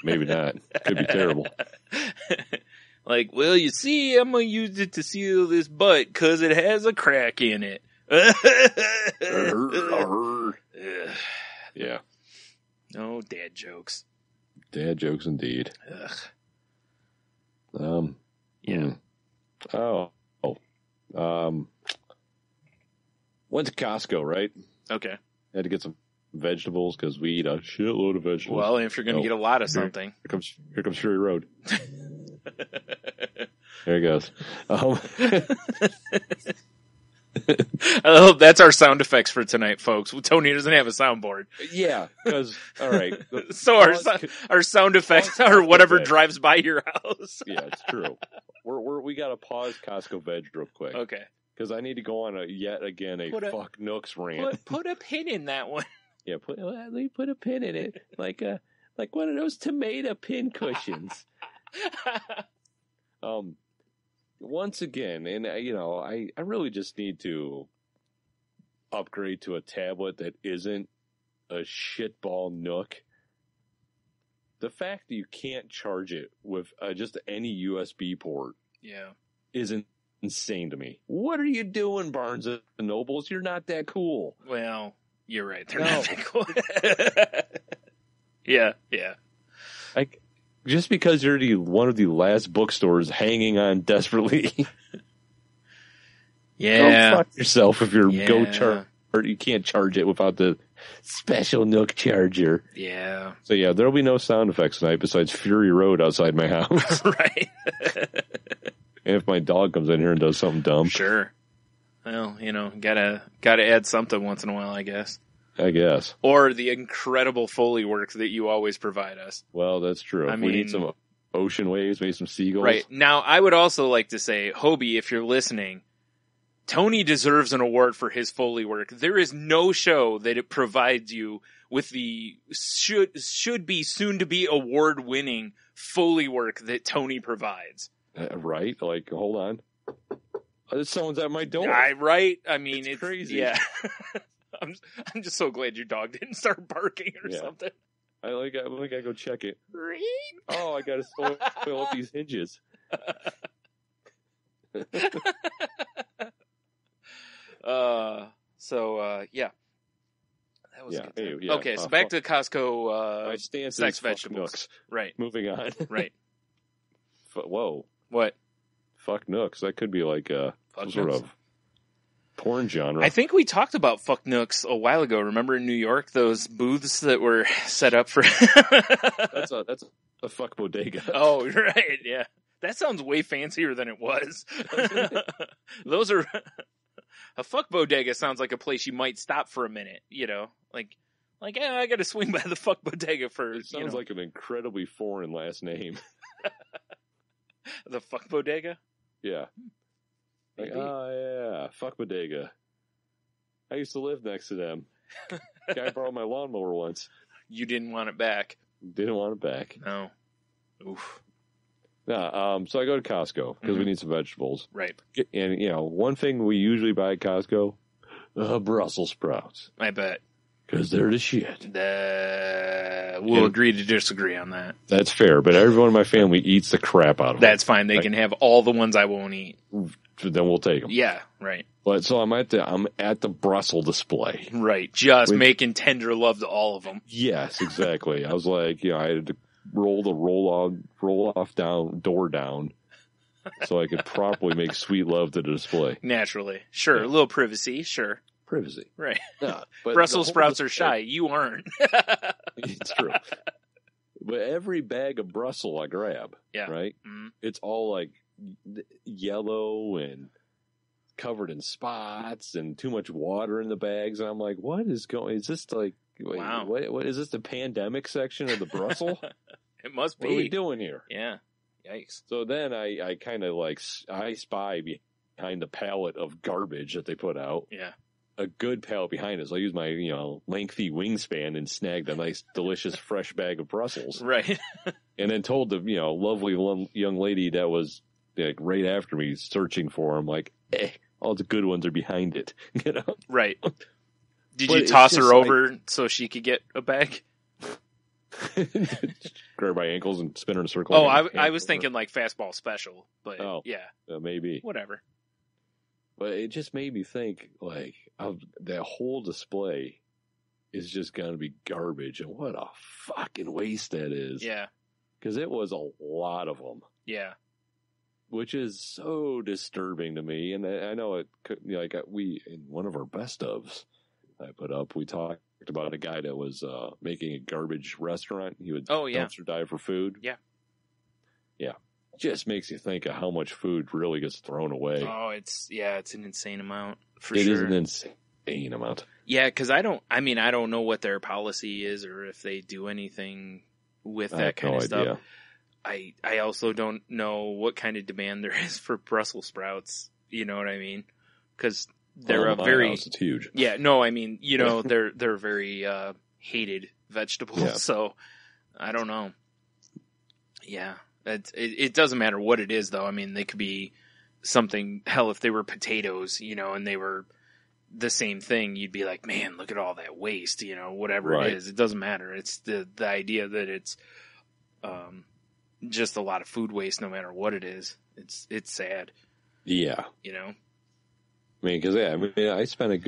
S7: Maybe not. Could be terrible.
S6: Like, well, you see, I'm going to use it to seal this butt because it has a crack in it.
S7: Yeah.
S6: No dad jokes.
S7: Dad jokes indeed.
S6: Ugh. Yeah.
S7: Went to Costco, right?
S6: Okay.
S7: Had to get some vegetables because we eat a shitload of vegetables.
S6: Well, if you're going to get a lot of something.
S7: Here comes Fury Road. There he goes.
S6: Oh, that's our sound effects for tonight, folks. Tony doesn't have a soundboard.
S7: Yeah, because, all right.
S6: So our sound effects are whatever drives by your house.
S7: Yeah, it's true. We're we got to pause Costco Veg real quick.
S6: Okay.
S7: Because I need to go on yet again a fuck Nooks rant.
S6: Put a pin in that one.
S7: Yeah, put a pin in it, like one of those tomato pin cushions. Once again, and I really just need to upgrade to a tablet that isn't a shitball Nook. The fact that you can't charge it with just any USB port, isn't insane to me. What are you doing, Barnes and Nobles? You're not that cool.
S6: Well, you're right. They're not that cool. Yeah.
S7: Like, just because you're one of the last bookstores hanging on desperately.
S6: Yeah.
S7: Go fuck yourself if you're or you can't charge it without the special Nook charger.
S6: Yeah.
S7: So there'll be no sound effects tonight besides Fury Road outside my house.
S6: Right.
S7: And if my dog comes in here and does something dumb.
S6: Sure. Well, gotta add something once in a while, I guess. Or the incredible Foley work that you always provide us.
S7: Well, that's true. We need some ocean waves, maybe some seagulls.
S6: Right. Now, I would also like to say, Hobie, if you're listening, Tony deserves an award for his Foley work. There is no show that it provides you with the should be soon to be award winning Foley work that Tony provides.
S7: Right? Like, hold on. Someone's at my door.
S6: Right? I mean, it's
S7: crazy.
S6: Yeah. I'm just so glad your dog didn't start barking or something.
S7: I gotta go check it. Oh, I gotta fill up these hinges. That was good. Anyway, okay, so back to Costco.
S6: My stance
S7: sex
S6: is vegetables.
S7: Nooks.
S6: Right.
S7: Moving on.
S6: Right.
S7: Whoa.
S6: What?
S7: Fuck Nooks. That could be like some sort of porn genre.
S6: I think we talked about Fuck Nooks a while ago. Remember in New York, those booths that were set up for...
S7: That's a fuck bodega.
S6: Oh, right, yeah. That sounds way fancier than it was. Those are... A fuck bodega sounds like a place you might stop for a minute, Like, I gotta swing by the fuck bodega for...
S7: It sounds like an incredibly foreign last name.
S6: The fuck bodega?
S7: Yeah. Like, fuck bodega. I used to live next to them. Guy borrowed my lawnmower once.
S6: You didn't want it back.
S7: Didn't want it back.
S6: No. Oof.
S7: Nah, so I go to Costco because we need some vegetables.
S6: Right.
S7: And, one thing we usually buy at Costco, Brussels sprouts.
S6: I bet.
S7: Because they're the shit.
S6: We'll agree to disagree on that.
S7: That's fair, but everyone in my family eats the crap out of them.
S6: That's fine. They can have all the ones I won't eat.
S7: Then we'll take them.
S6: Yeah, right.
S7: But so I'm at the Brussels display.
S6: Right, just making tender love to all of them.
S7: Yes, exactly. I was like, I had to roll the roll off door down so I could properly make sweet love to the display.
S6: Naturally. Sure, a little privacy, sure.
S7: Privacy.
S6: Right.
S7: No, but
S6: Brussels sprouts are shy. You aren't.
S7: It's true. But every bag of Brussels I grab, right? Mm-hmm. It's all like yellow and covered in spots and too much water in the bags. And I'm like, what is going? Is this like,
S6: wow.
S7: What is this, the pandemic section of the Brussels?
S6: It must be.
S7: What are we doing here?
S6: Yeah. Yikes.
S7: So then I kind of I spy behind the pallet of garbage that they put out.
S6: Yeah.
S7: A good pallet behind it. So I use my, lengthy wingspan and snagged a nice, delicious, fresh bag of Brussels.
S6: Right.
S7: And then told the, lovely young lady that was right after me searching for them, like, all the good ones are behind it.
S6: Right. Did you toss her over so she could get a bag?
S7: Grab my ankles and spin her in a circle.
S6: Oh, I was thinking like fastball special, but
S7: maybe.
S6: Whatever.
S7: But it just made me think, that whole display is just going to be garbage. And what a fucking waste that is.
S6: Yeah.
S7: Because it was a lot of them.
S6: Yeah.
S7: Which is so disturbing to me. And I know it could, we, in one of our best ofs I put up, we talked about a guy that was making a garbage restaurant. He would dumpster dive for food.
S6: Yeah.
S7: Yeah. Just makes you think of how much food really gets thrown away.
S6: Oh, it's an insane amount for
S7: sure. It is an insane amount.
S6: Yeah, because I don't know what their policy is or if they do anything with that kind of stuff. I also don't know what kind of demand there is for Brussels sprouts. You know what I mean? Because they're
S7: it's huge.
S6: Yeah, no, I mean, they're very hated vegetables.
S7: Yeah.
S6: So I don't know. Yeah, it doesn't matter what it is, though. I mean, they could be something. Hell, if they were potatoes, and they were the same thing, you'd be like, man, look at all that waste. Whatever
S7: Right.
S6: it is, it doesn't matter. It's the idea that it's just a lot of food waste, no matter what it is. It's sad.
S7: Yeah.
S6: I
S7: mean, because I spent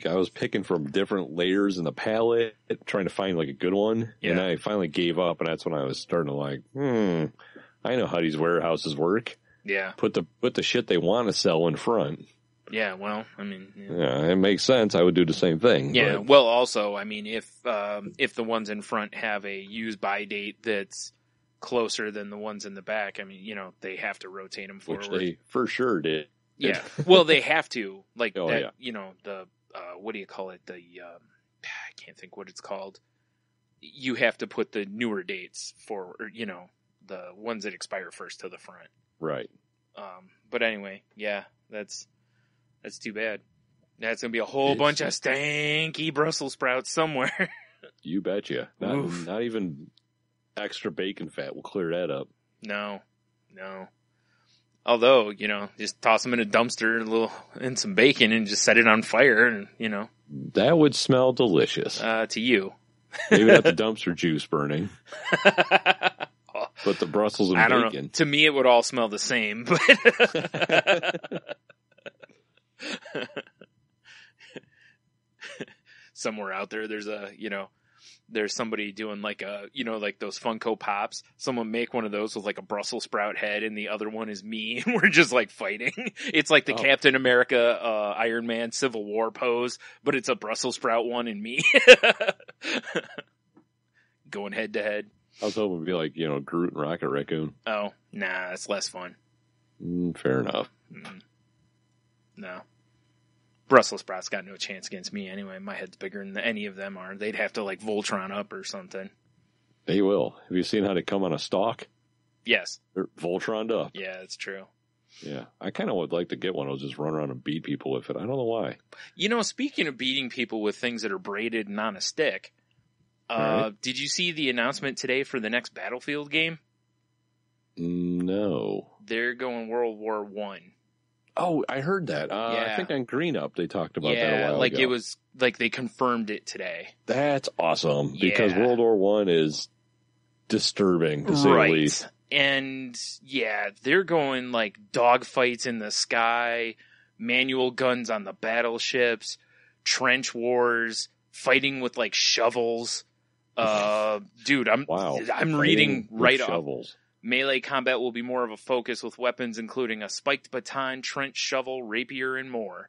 S7: I was picking from different layers in the palette, trying to find like a good one, and I finally gave up, and that's when I was starting to I know how these warehouses work.
S6: Yeah,
S7: put the shit they want to sell in front.
S6: Yeah, well, I mean,
S7: yeah, it makes sense. I would do the same thing.
S6: Yeah,
S7: but...
S6: well, also, I mean, if the ones in front have a use by date that's closer than the ones in the back, I mean, they have to rotate them forward.
S7: Which they for sure did.
S6: Yeah, well, they have to, like,
S7: that,
S6: the, what do you call it? I can't think what it's called. You have to put the newer dates for, the ones that expire first to the front.
S7: Right.
S6: But anyway, yeah, that's too bad. That's going to be a whole bunch of stanky Brussels sprouts somewhere.
S7: You betcha. Not even extra bacon fat will clear that up. No.
S6: Although, just toss them in a dumpster and some bacon and just set it on fire and,
S7: That would smell delicious.
S6: To you.
S7: Maybe not the dumpster juice burning. But the Brussels and
S6: I don't
S7: bacon.
S6: know. To me, it would all smell the same. But somewhere out there, there's somebody doing like like those Funko Pops. Someone make one of those with like a Brussels sprout head, and the other one is me, and we're just like fighting. It's like the Captain America, Iron Man Civil War pose, but it's a Brussels sprout one and me. Going head to head.
S7: I was hoping it'd be like, Groot and Rocket Raccoon.
S6: Oh, nah, that's less fun.
S7: Fair enough.
S6: No. Brussels sprouts got no chance against me anyway. My head's bigger than any of them are. They'd have to like Voltron up or something.
S7: They will. Have you seen how they come on a stalk?
S6: Yes.
S7: They're Voltroned up.
S6: Yeah, that's true.
S7: Yeah. I kind of would like to get one. I'll just run around and beat people with it. I don't know why.
S6: Speaking of beating people with things that are braided and on a stick,
S7: right.
S6: Did you see the announcement today for the next Battlefield game?
S7: No.
S6: They're going World War I.
S7: Oh, I heard that. I think on Green Up they talked about that a while ago.
S6: It was like they confirmed it today.
S7: That's awesome because World War I is disturbing to say the least.
S6: And they're going like dogfights in the sky, manual guns on the battleships, trench wars, fighting with like shovels. Dude, I'm reading right off.
S7: Shovels.
S6: Melee combat will be more of a focus with weapons including a spiked baton, trench shovel, rapier, and more.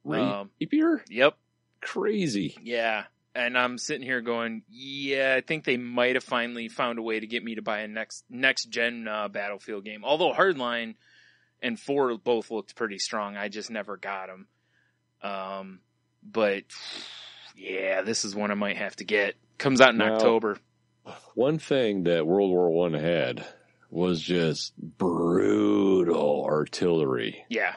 S7: Rapier?
S6: Yep.
S7: Crazy.
S6: Yeah. And I'm sitting here going, I think they might have finally found a way to get me to buy a next-gen Battlefield game. Although Hardline and 4 both looked pretty strong. I just never got them. But, this is one I might have to get. Comes out in October.
S7: One thing that World War I had was just brutal artillery.
S6: Yeah.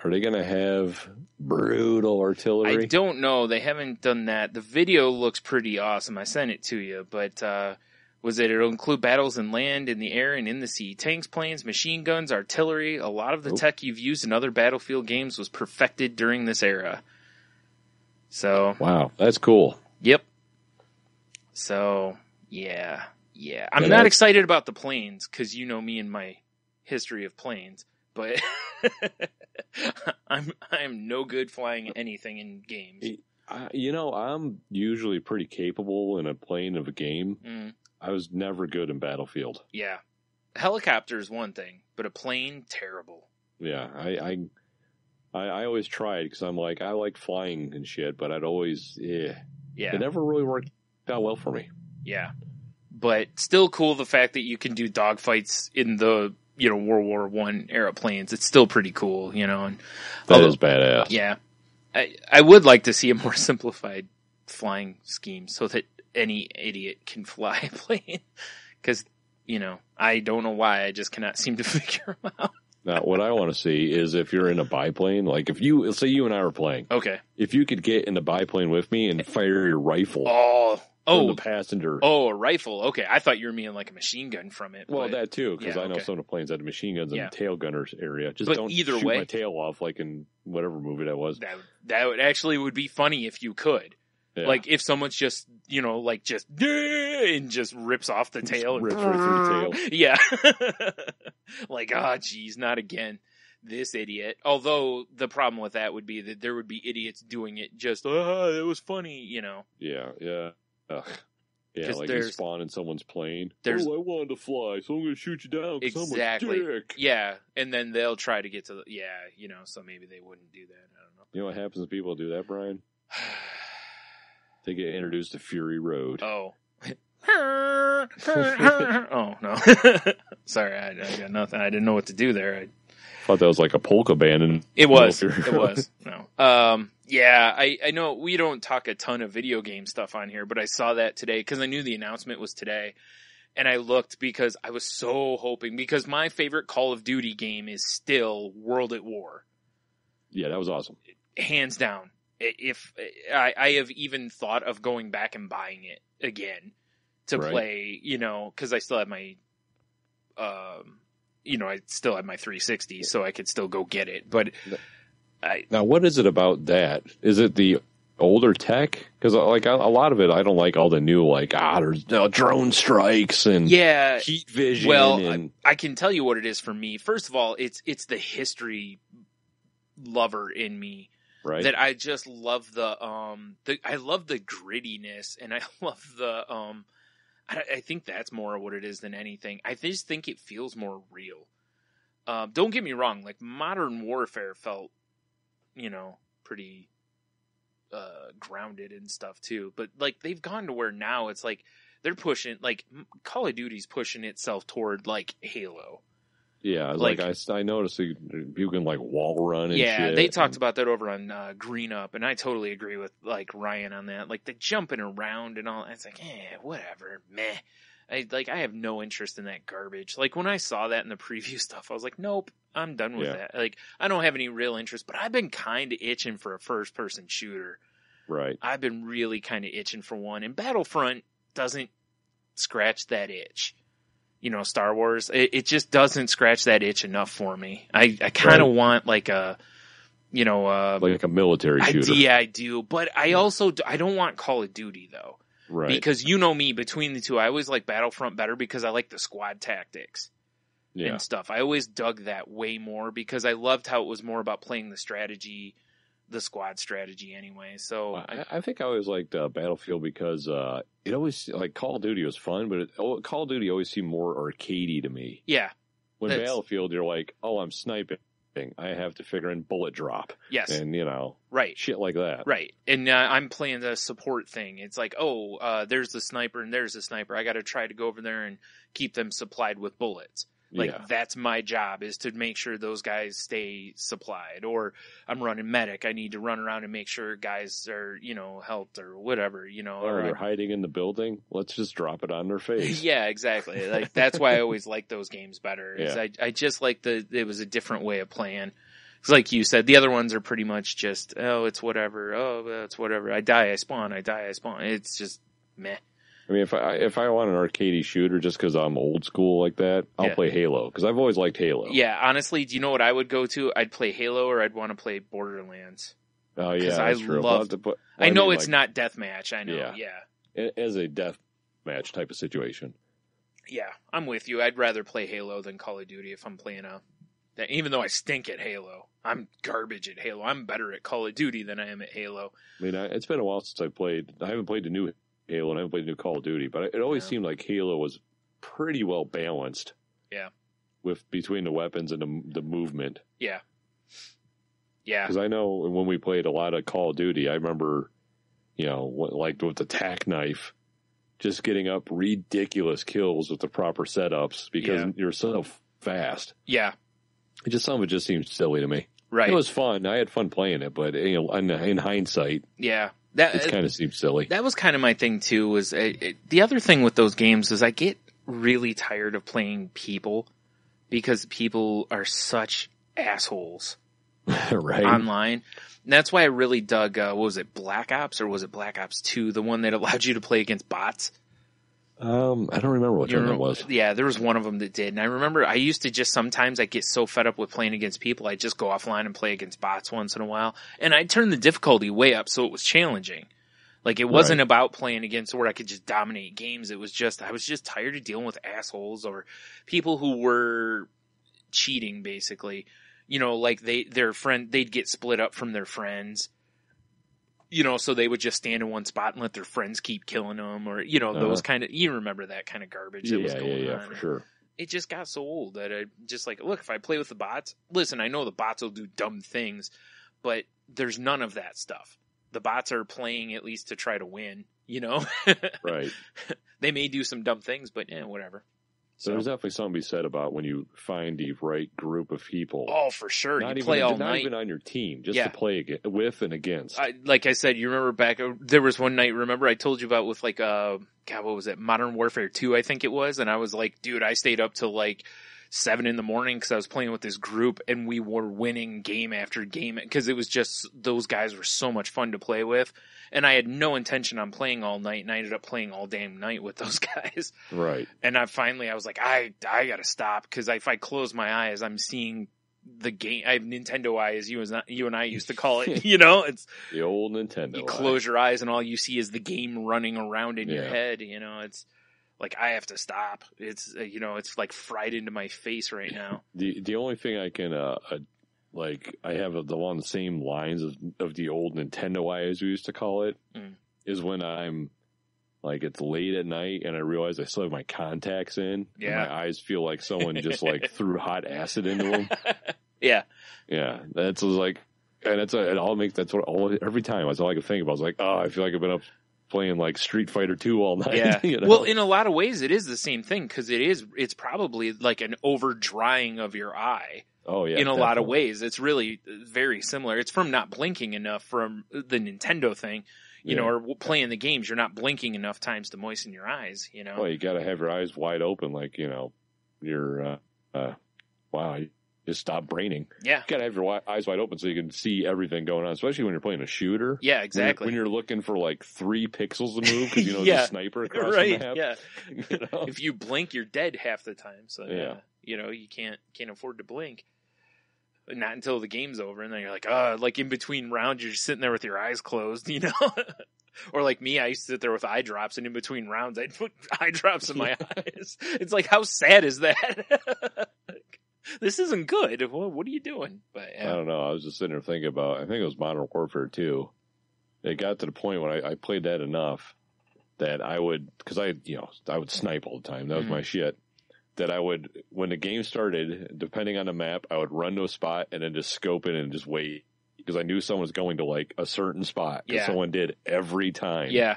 S7: Are they going to have brutal artillery?
S6: I don't know. They haven't done that. The video looks pretty awesome. I sent it to you, but it'll include battles in land, in the air, and in the sea. Tanks, planes, machine guns, artillery. A lot of the tech you've used in other Battlefield games was perfected during this era. So.
S7: Wow, that's cool.
S6: Yep. So, yeah. I'm not excited about the planes, because you know me and my history of planes, but I'm no good flying anything in games.
S7: I'm usually pretty capable in a plane of a game. I was never good in Battlefield.
S6: Yeah. Helicopter is one thing, but a plane, terrible.
S7: Yeah, I always tried, because I'm like, I like flying and shit, but I'd always, It never really worked out well for me.
S6: Yeah. But still cool the fact that you can do dogfights in the, World War I era planes. It's still pretty cool, And
S7: that is badass.
S6: Yeah. I would like to see a more simplified flying scheme so that any idiot can fly a plane. Because you know, I don't know why. I just cannot seem to figure them out.
S7: Now, what I want to see is if you're in a biplane, like if you, let's say you and I were playing.
S6: Okay.
S7: If you could get in the biplane with me and fire your rifle.
S6: Oh,
S7: the passenger.
S6: Oh, a rifle. Okay. I thought you were meaning like a machine gun from it.
S7: Well, that too, because
S6: yeah,
S7: I know some of the planes had machine guns in the tail gunners area. Just
S6: but
S7: don't
S6: either
S7: shoot
S6: way,
S7: my tail off like in whatever movie that was.
S6: That would actually would be funny if you could. Yeah. Like if someone's just, you know, like just and just rips off the tail.
S7: Rips right through the tail.
S6: Yeah. Like, oh, geez, not again. This idiot. Although the problem with that would be that there would be idiots doing it just, it was funny, you know.
S7: Yeah, yeah. Ugh. Yeah, like you spawn in someone's plane. I wanted to fly, so I'm going to shoot you down because
S6: exactly.
S7: I'm a dick.
S6: Yeah, and then they'll try to get to you know, so maybe they wouldn't do that. I don't know.
S7: You know what happens when people do that, Brian? They get introduced to Fury Road.
S6: Oh. Oh, no. Sorry, I got nothing. I didn't know what to do there. I
S7: thought that was like a polka band. And
S6: it was. No. Yeah, I know we don't talk a ton of video game stuff on here, but I saw that today because I knew the announcement was today. And I looked because I was so hoping, because my favorite Call of Duty game is still World at War.
S7: Yeah, that was awesome.
S6: Hands down. If I have even thought of going back and buying it again to play, you know, because I still have my, you know, I still have my 360, so I could still go get it. But
S7: now, what is it about that? Is it the older tech? Because like a lot of it, I don't like all the new there's drone strikes and heat vision.
S6: Well, I can tell you what it is for me. First of all, it's the history lover in me.
S7: Right.
S6: That I just love I love the grittiness, and I love the I think that's more what it is than anything. I just think it feels more real. Don't get me wrong, like Modern Warfare felt, you know, pretty grounded and stuff too, but like they've gone to where now it's like they're pushing, like Call of Duty's pushing itself toward like Halo.
S7: Yeah, like I noticed you can like wall run and shit.
S6: Yeah, they talked about that over on Green Up, and I totally agree with like Ryan on that. Like the jumping around and all, it's like, whatever, meh. I have no interest in that garbage. Like when I saw that in the preview stuff, I was like, nope, I'm done with that. Like I don't have any real interest, but I've been kind of itching for a first person shooter.
S7: Right.
S6: I've been really kind of itching for one, and Battlefront doesn't scratch that itch. You know, Star Wars, it just doesn't scratch that itch enough for me. I kind of want like a, you know,
S7: like a military shooter.
S6: I do, but I also I don't want Call of Duty though,
S7: right?
S6: Because you know me, between the two, I always like Battlefront better because I like the squad tactics and stuff. I always dug that way more because I loved how it was more about playing the strategy. The squad strategy anyway. So
S7: I think I always liked Battlefield because it always, like, Call of Duty was fun, but Call of Duty always seemed more arcadey to me.
S6: Yeah.
S7: When Battlefield, you're like, oh, I'm sniping. I have to figure in bullet drop.
S6: Yes.
S7: And, you know, shit like that.
S6: Right. And I'm playing the support thing. It's like, there's the sniper and there's the sniper. I got to try to go over there and keep them supplied with bullets. Like, that's my job, is to make sure those guys stay supplied. Or I'm running medic. I need to run around and make sure guys are, you know, helped or whatever, you know.
S7: Or they're hiding in the building. Let's just drop it on their face.
S6: Yeah, exactly. Like, that's why I always like those games better. I just like it was a different way of playing. Because like you said, the other ones are pretty much just, it's whatever. Oh, it's whatever. I die, I spawn. I die, I spawn. It's just meh.
S7: I mean, if I want an arcadey shooter just because I'm old school like that, I'll play Halo because I've always liked Halo.
S6: Yeah, honestly, do you know what I would go to? I'd play Halo, or I'd want to play Borderlands.
S7: Oh yeah, that's true.
S6: I know it's not deathmatch. I know. Yeah,
S7: as a deathmatch type of situation.
S6: Yeah, I'm with you. I'd rather play Halo than Call of Duty if I'm playing even though I stink at Halo. I'm garbage at Halo. I'm better at Call of Duty than I am at Halo.
S7: I mean, it's been a while since I played. I haven't played the new Halo, and I haven't played new Call of Duty, but it always seemed like Halo was pretty well balanced.
S6: Yeah.
S7: Between the weapons and the movement.
S6: Yeah. Yeah.
S7: Because I know when we played a lot of Call of Duty, I remember, you know, like with the tack knife, just getting up ridiculous kills with the proper setups because you're so fast.
S6: Yeah.
S7: Some of it just seems silly to me.
S6: Right.
S7: It was fun. I had fun playing it, but you know, in hindsight,
S6: it
S7: kind of seems silly.
S6: That was kind of my thing too. Was the other thing with those games is I get really tired of playing people because people are such assholes
S7: right.
S6: online. And that's why I really dug, what was it, Black Ops, or was it Black Ops 2, the one that allowed you to play against bots?
S7: I don't remember what one that was.
S6: Yeah, there was one of them that did. And I remember I used to just sometimes I get so fed up with playing against people, I'd just go offline and play against bots once in a while. And I'd turn the difficulty way up so it was challenging. Like, it wasn't about playing against where I could just dominate games. It was just, I was just tired of dealing with assholes or people who were cheating, basically. You know, like they'd get split up from their friends. You know, so they would just stand in one spot and let their friends keep killing them, or, you know, those kind of, you remember that kind of garbage that was going on.
S7: Yeah, for sure.
S6: It just got so old that I just like, look, if I play with the bots, listen, I know the bots will do dumb things, but there's none of that stuff. The bots are playing at least to try to win, you know?
S7: Right.
S6: They may do some dumb things, but whatever.
S7: So there's definitely something to be said about when you find the right group of people.
S6: Oh, for sure.
S7: Not
S6: you
S7: even,
S6: play all
S7: not
S6: night.
S7: even on your team, just to play with and against.
S6: Like I said, you remember back, there was one night, remember I told you about with like, God, what was it? Modern Warfare 2, I think it was. And I was like, dude, I stayed up till like 7 a.m. because I was playing with this group and we were winning game after game because it was just, those guys were so much fun to play with. And I had no intention on playing all night, and I ended up playing all damn night with those guys.
S7: Right.
S6: And I was like, I gotta stop, because if I close my eyes, I'm seeing the game. I have Nintendo eyes, you and I used to call it. You know, it's
S7: the old Nintendo.
S6: You close your eyes, and all you see is the game running around in your head. You know, it's like I have to stop. It's it's like fried into my face right now.
S7: The only thing I can I have along the same lines of the old Nintendo eye, as we used to call it, is when I'm like, it's late at night and I realize I still have my contacts in. Yeah. And my eyes feel like someone just like threw hot acid into them.
S6: Yeah.
S7: Yeah. That's like, and every time that's all I could think about. I was like, oh, I feel like I've been up playing like Street Fighter 2 all night.
S6: Yeah.
S7: You know?
S6: Well, in a lot of ways, it is the same thing, because it's probably like an over drying of your eye.
S7: Oh, yeah.
S6: In a lot of ways. It's really very similar. It's from not blinking enough from the Nintendo thing, you know, or playing the games. You're not blinking enough times to moisten your eyes, you know.
S7: Well, you got to have your eyes wide open, like, you know, you're, you just stop braining.
S6: Yeah.
S7: You got to have your eyes wide open so you can see everything going on, especially when you're playing a shooter.
S6: Yeah, exactly.
S7: When you're looking for like 3 pixels to move because, you know, there's a sniper across the map.
S6: Yeah.
S7: You know?
S6: If you blink, you're dead half the time. So, you know, you can't afford to blink. Not until the game's over, and then you're like, like in between rounds, you're just sitting there with your eyes closed, you know? Or like me, I used to sit there with eye drops, and in between rounds, I'd put eye drops in my eyes. It's like, how sad is that? This isn't good. What are you doing? But
S7: I don't know. I was just sitting there thinking about, I think it was Modern Warfare 2. It got to the point when I played that enough that I would, because I would snipe all the time. That was my shit. That I would, when the game started, depending on the map, I would run to a spot and then just scope it and just wait. Because I knew someone was going to like a certain spot. Because someone did every time.
S6: Yeah.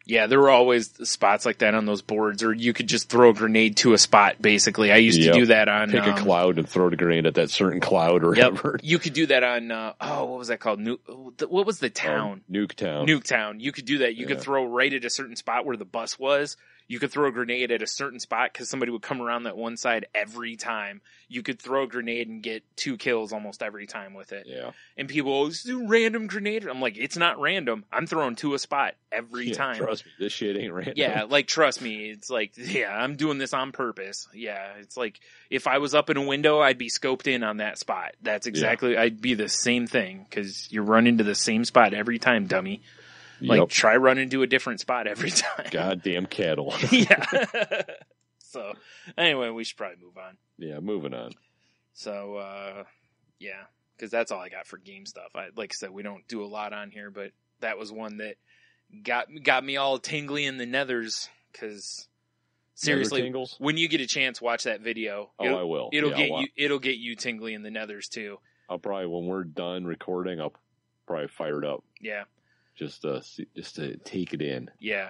S6: Yeah, there were always spots like that on those boards, or you could just throw a grenade to a spot, basically. I used to do that on...
S7: Pick a cloud and throw the grenade at that certain cloud or whatever.
S6: You could do that on, what was that called? What was the town?
S7: Nuketown.
S6: Nuketown. You could do that. You could throw right at a certain spot where the bus was. You could throw a grenade at a certain spot because somebody would come around that one side every time. You could throw a grenade and get 2 kills almost every time with it.
S7: Yeah.
S6: And people, this is a random grenade. I'm like, it's not random. I'm throwing to a spot every time.
S7: Trust me, this shit ain't random.
S6: Yeah, like, trust me. It's like, I'm doing this on purpose. Yeah, it's like, if I was up in a window, I'd be scoped in on that spot. That's exactly, I'd be the same thing, because you run into the same spot every time, dummy. Like, try running to a different spot every time.
S7: Goddamn cattle.
S6: Yeah. So, anyway, we should probably move on.
S7: Yeah, moving on.
S6: So, because that's all I got for game stuff. Like I said, we don't do a lot on here, but that was one that got me all tingly in the nethers, because seriously, when you get a chance, watch that video.
S7: I will.
S6: It'll get you tingly in the nethers too.
S7: I'll probably, when we're done recording, I'll probably fire it up.
S6: Yeah.
S7: Just to take it in.
S6: Yeah.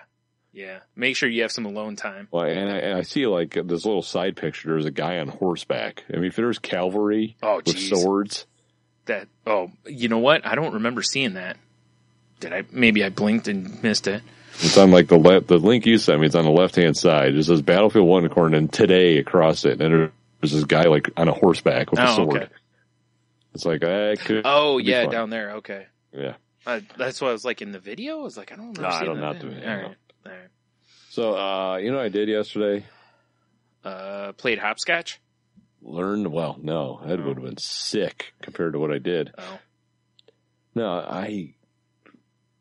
S6: Yeah. Make sure you have some alone time.
S7: Well, and I see like this little side picture. There's a guy on horseback. I mean, if there's cavalry with swords.
S6: You know what? I don't remember seeing that. Maybe I blinked and missed it.
S7: It's on like the link you sent me. It's on the left hand side. It says Battlefield 1 corner and today across it. And there's this guy like on a horseback with a sword. Okay. It's like could.
S6: Oh yeah, down there. Okay.
S7: Yeah.
S6: That's what I was like in the video. I was like, I don't remember.
S7: No, I don't not doing
S6: it.
S7: All right. So you know what I did yesterday?
S6: Played hopscotch.
S7: Learned no, that would have been sick compared to what I did.
S6: Oh.
S7: No, I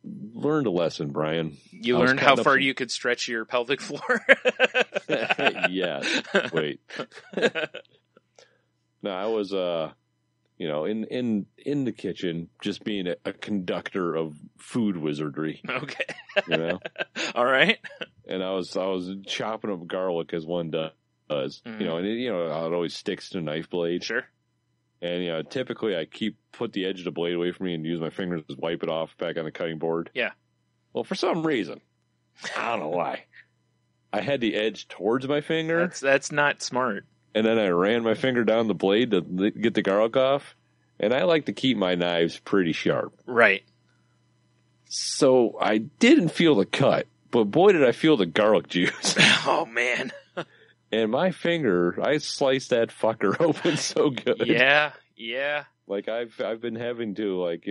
S7: learned a lesson, Brian.
S6: You learned how far you could stretch your pelvic floor?
S7: Yes. Wait. No, I was, in the kitchen, just being a conductor of food wizardry.
S6: Okay.
S7: You know?
S6: All right.
S7: And I was chopping up garlic as one does. Mm-hmm. And it always sticks to a knife blade.
S6: Sure.
S7: And, typically I put the edge of the blade away from me and use my fingers to wipe it off back on the cutting board.
S6: Yeah.
S7: Well, for some reason, I don't know why, I had the edge towards my finger.
S6: That's not smart.
S7: And then I ran my finger down the blade to get the garlic off. And I like to keep my knives pretty sharp.
S6: Right.
S7: So I didn't feel the cut, but boy, did I feel the garlic juice.
S6: Oh, man.
S7: And my finger, I sliced that fucker open so good.
S6: Yeah.
S7: Like I've been having to like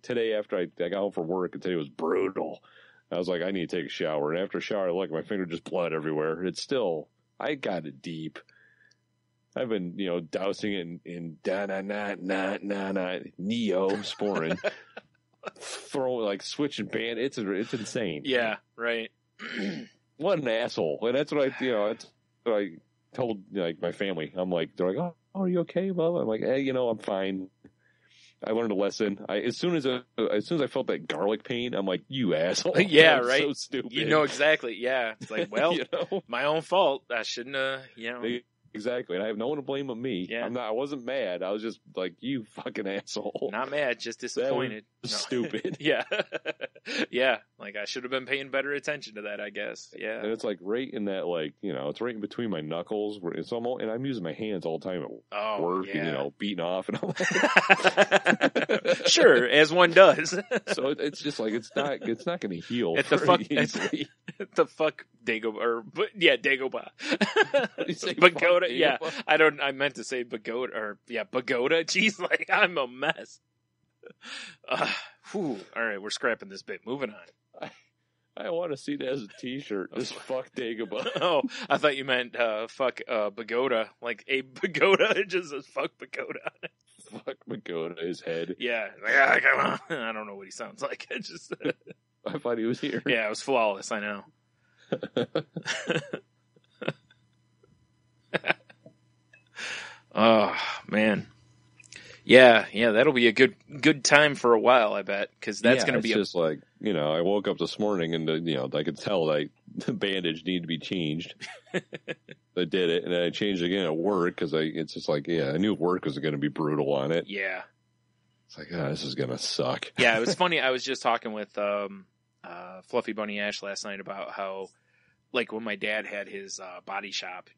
S7: today after I got home from work and today was brutal. I was like, I need to take a shower. And after a shower, my finger just bled everywhere. It's still, I got it deep. I've been, dousing it in Neosporin, throwing switching band. It's insane.
S6: Yeah. Right.
S7: What an asshole. And that's what I told my family. I'm like, they're like, oh, are you okay, Mom? I'm like, I'm fine. I learned a lesson. As soon as I felt that garlic pain, I'm like, you asshole.
S6: Yeah, right.
S7: So stupid.
S6: You know exactly. Yeah. It's like, well, my own fault. I shouldn't have,
S7: Exactly. And I have no one to blame but me.
S6: Yeah.
S7: I wasn't mad. I was just like, you fucking asshole.
S6: Not mad, just disappointed.
S7: Stupid.
S6: Yeah. Yeah. Like I should have been paying better attention to that, I guess. Yeah.
S7: And it's right in that, it's right in between my knuckles where it's almost, and I'm using my hands all the time at work and, beating off and all that.
S6: Sure. As one does.
S7: So it's just it's not going to heal.
S6: At the fuck Dagobah, Dagobah. Pagoda, yeah. I meant to say Pagoda, Pagoda. Jeez, I'm a mess. All right, we're scrapping this bit. Moving on.
S7: I want to see that as a t-shirt. Just fuck Dagobah.
S6: Oh, I thought you meant fuck Pagoda. Like a Pagoda, it just says fuck Pagoda.
S7: Fuck Pagoda, his head.
S6: Yeah, come on. I don't know what he sounds like. It just.
S7: I thought he was here.
S6: Yeah, it was flawless. I know. Oh man, yeah, that'll be a good time for a while, I bet, because that's going to be
S7: just I woke up this morning and I could tell that the bandage needed to be changed. I did it, and then I changed it again at work because it's just I knew work was going to be brutal on it.
S6: Yeah,
S7: it's this is going to suck.
S6: Yeah, it was funny. I was just talking with Fluffy Bunny Ash last night about how, when my dad had his body shop,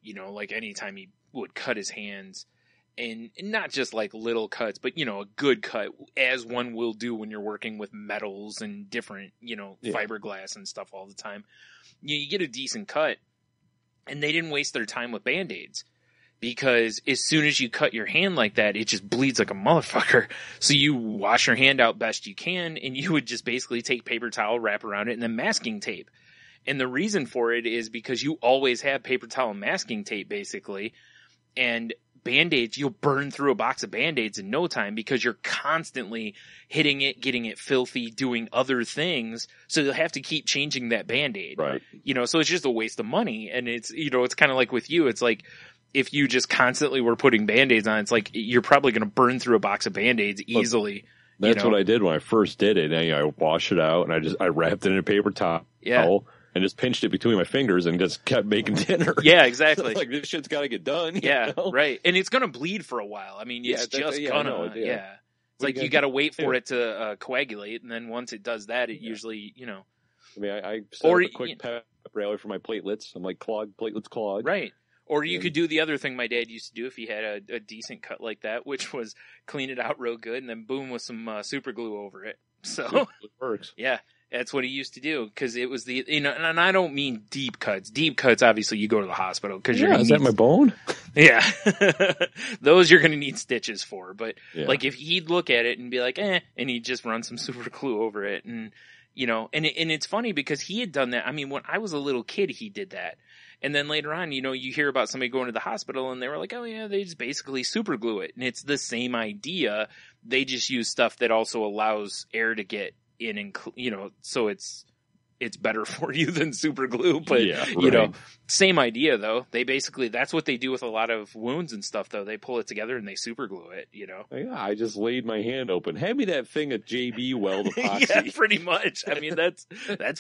S6: anytime he would cut his hands, and not just little cuts, but a good cut, as one will do when you're working with metals and different fiberglass and stuff all the time. You get a decent cut, and they didn't waste their time with Band-Aids, because as soon as you cut your hand like that, it just bleeds like a motherfucker. So you wash your hand out best you can, and you would just basically take paper towel, wrap around it, and then masking tape. And the reason for it is because you always have paper towel and masking tape, basically. And Band-Aids, you'll burn through a box of Band-Aids in no time because you're constantly hitting it, getting it filthy, doing other things. So you'll have to keep changing that Band-Aid.
S7: Right.
S6: So it's just a waste of money. And it's, it's kind of like with you. It's like if you just constantly were putting Band-Aids on, it's like you're probably going to burn through a box of Band-Aids easily.
S7: That's what I did when I first did it. And I washed it out and I wrapped it in a paper towel.
S6: Yeah.
S7: And just pinched it between my fingers and just kept making dinner.
S6: Yeah, exactly.
S7: This shit's got to get done.
S6: Yeah, right. And it's going to bleed for a while. I mean, it's just gonna. Yeah. It's you got to wait for it to coagulate, and then once it does that, it usually,
S7: I mean, I set up a quick pep rally for my platelets. I'm like, platelets clog.
S6: Right. Or you could do the other thing my dad used to do if he had a decent cut like that, which was clean it out real good, and then boom with some super glue over it. So
S7: it works.
S6: Yeah. That's what he used to do, because it was the, you know, and I don't mean deep cuts. Deep cuts, obviously, you go to the hospital because you're going to
S7: is that my bone?
S6: Yeah. Those you're going to need stitches for. But, like, if he'd look at it and be like, and he'd just run some super glue over it. And, you know, and it's funny because he had done that. I mean, when I was a little kid, he did that. And then later on, you know, you hear about somebody going to the hospital and they were like, oh, yeah, they just basically super glue it. And it's the same idea. They just use stuff that also allows air to get in, and you know, so it's better for you than super glue, but you know, same idea though. They basically, that's what they do with a lot of wounds and stuff though. They pull it together and they super glue it, you know.
S7: Yeah, I just laid my hand open. Hand me that thing of JB Weld epoxy.
S6: Yeah, pretty much. I mean, that's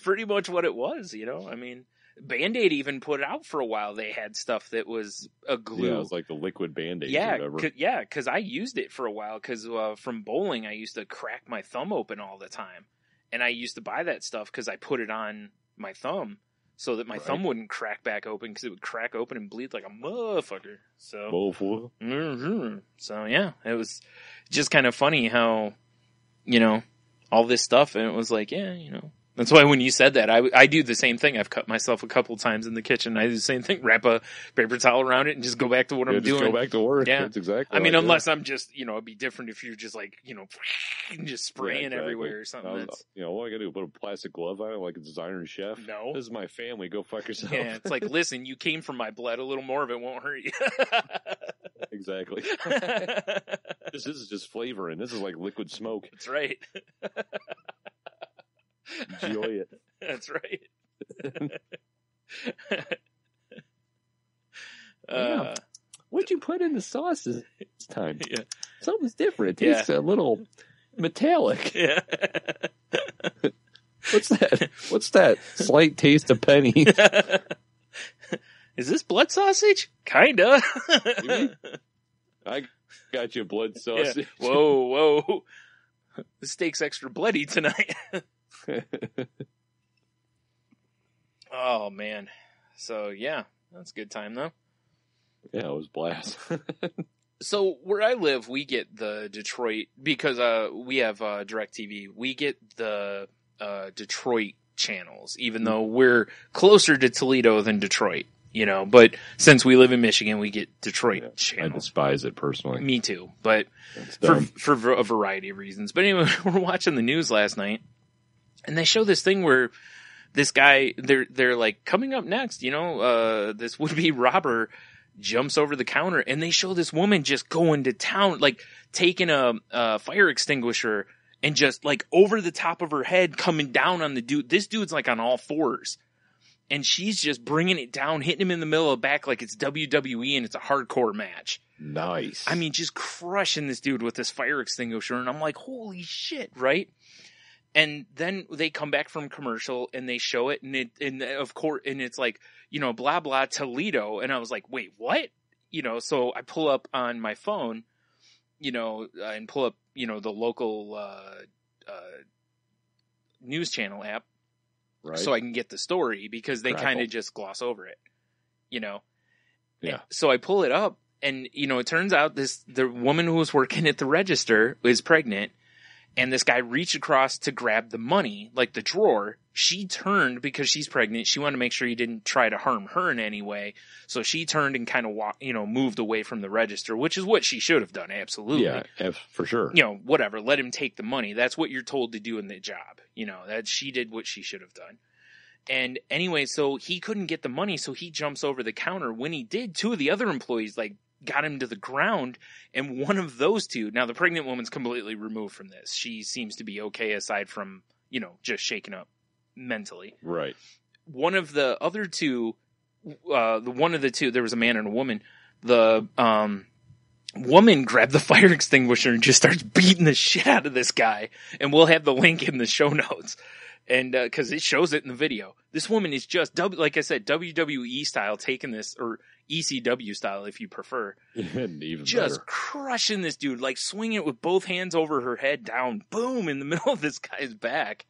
S6: pretty much what it was, you know. I mean, Band-Aid even put it out for a while. They had stuff that was a glue.
S7: Yeah, it was like the liquid Band-Aid.
S6: Yeah, because I used it for a while. Because from bowling, I used to crack my thumb open all the time, and I used to buy that stuff because I put it on my thumb so that my thumb wouldn't crack back open, because it would crack open and bleed like a motherfucker. So, so yeah, it was just kind of funny how, you know, all this stuff, and it was like, yeah, you know. That's why when you said that, I do the same thing. I've cut myself a couple times in the kitchen. I do the same thing. Wrap a paper towel around it and just go back to what I'm doing.
S7: Go back to work.
S6: Yeah.
S7: That's exactly.
S6: I mean, unless I'm just, you know, it'd be different if you're just like, you know, just spraying everywhere or something.
S7: You know, what I got to do? Put a plastic glove on it like a designer chef?
S6: No.
S7: This is my family. Go fuck yourself.
S6: Yeah, it's like, listen, you came from my blood. A little more of it won't hurt you.
S7: Exactly. This is just flavoring. This is like liquid smoke.
S6: That's right.
S7: Enjoy it.
S6: That's right.
S7: What'd you put in the sauces this time?
S6: Yeah.
S7: Something's different. It tastes a little metallic.
S6: Yeah.
S7: What's that? What's that? Slight taste of penny.
S6: Is this blood sausage? Kinda.
S7: I got you blood sausage.
S6: Yeah. Whoa. The steak's extra bloody tonight. Oh man. So yeah, that's a good time though.
S7: Yeah, it was blast.
S6: So where I live, we get the Detroit, because we have DirecTV. We get the Detroit channels, even though we're closer to Toledo than Detroit, you know. But since we live in Michigan, we get Detroit channels.
S7: I despise it personally.
S6: Me too, but for a variety of reasons. But anyway, we're watching the news last night, and they show this thing where this guy, they're like, coming up next, you know, this would-be robber jumps over the counter, and they show this woman just going to town, like taking a fire extinguisher and just like over the top of her head, coming down on the dude. This dude's like on all fours, and she's just bringing it down, hitting him in the middle of the back like it's WWE and it's a hardcore match.
S7: Nice.
S6: I mean, just crushing this dude with this fire extinguisher, and I'm like, holy shit, right? And then they come back from commercial and they show it, and of course, and it's like, you know, blah, blah, Toledo. And I was like, wait, what? You know, so I pull up on my phone, you know, and pull up, you know, the local, news channel app. Right. So I can get the story, because they kind of just gloss over it, you know? Yeah. And so I pull it up, and, you know, it turns out the woman who was working at the register is pregnant. And this guy reached across to grab the money, like the drawer. She turned because she's pregnant. She wanted to make sure he didn't try to harm her in any way. So she turned and kind of moved away from the register, which is what she should have done. Absolutely.
S7: Yeah, for sure.
S6: You know, whatever. Let him take the money. That's what you're told to do in the job. You know, that she did what she should have done. And anyway, so he couldn't get the money. So he jumps over the counter. When he did, two of the other employees, like, got him to the ground, and one of those two, now the pregnant woman's completely removed from this. She seems to be okay, aside from, you know, just shaken up mentally.
S7: Right.
S6: One of the other two, there was a man and a woman. The woman grabbed the fire extinguisher and just starts beating the shit out of this guy. And we'll have the link in the show notes. And, cause it shows it in the video. This woman is just, like I said, WWE style, taking this, or ECW style if you prefer.
S7: Even
S6: just
S7: better.
S6: Crushing this dude, like swinging it with both hands over her head, down, boom, in the middle of this guy's back.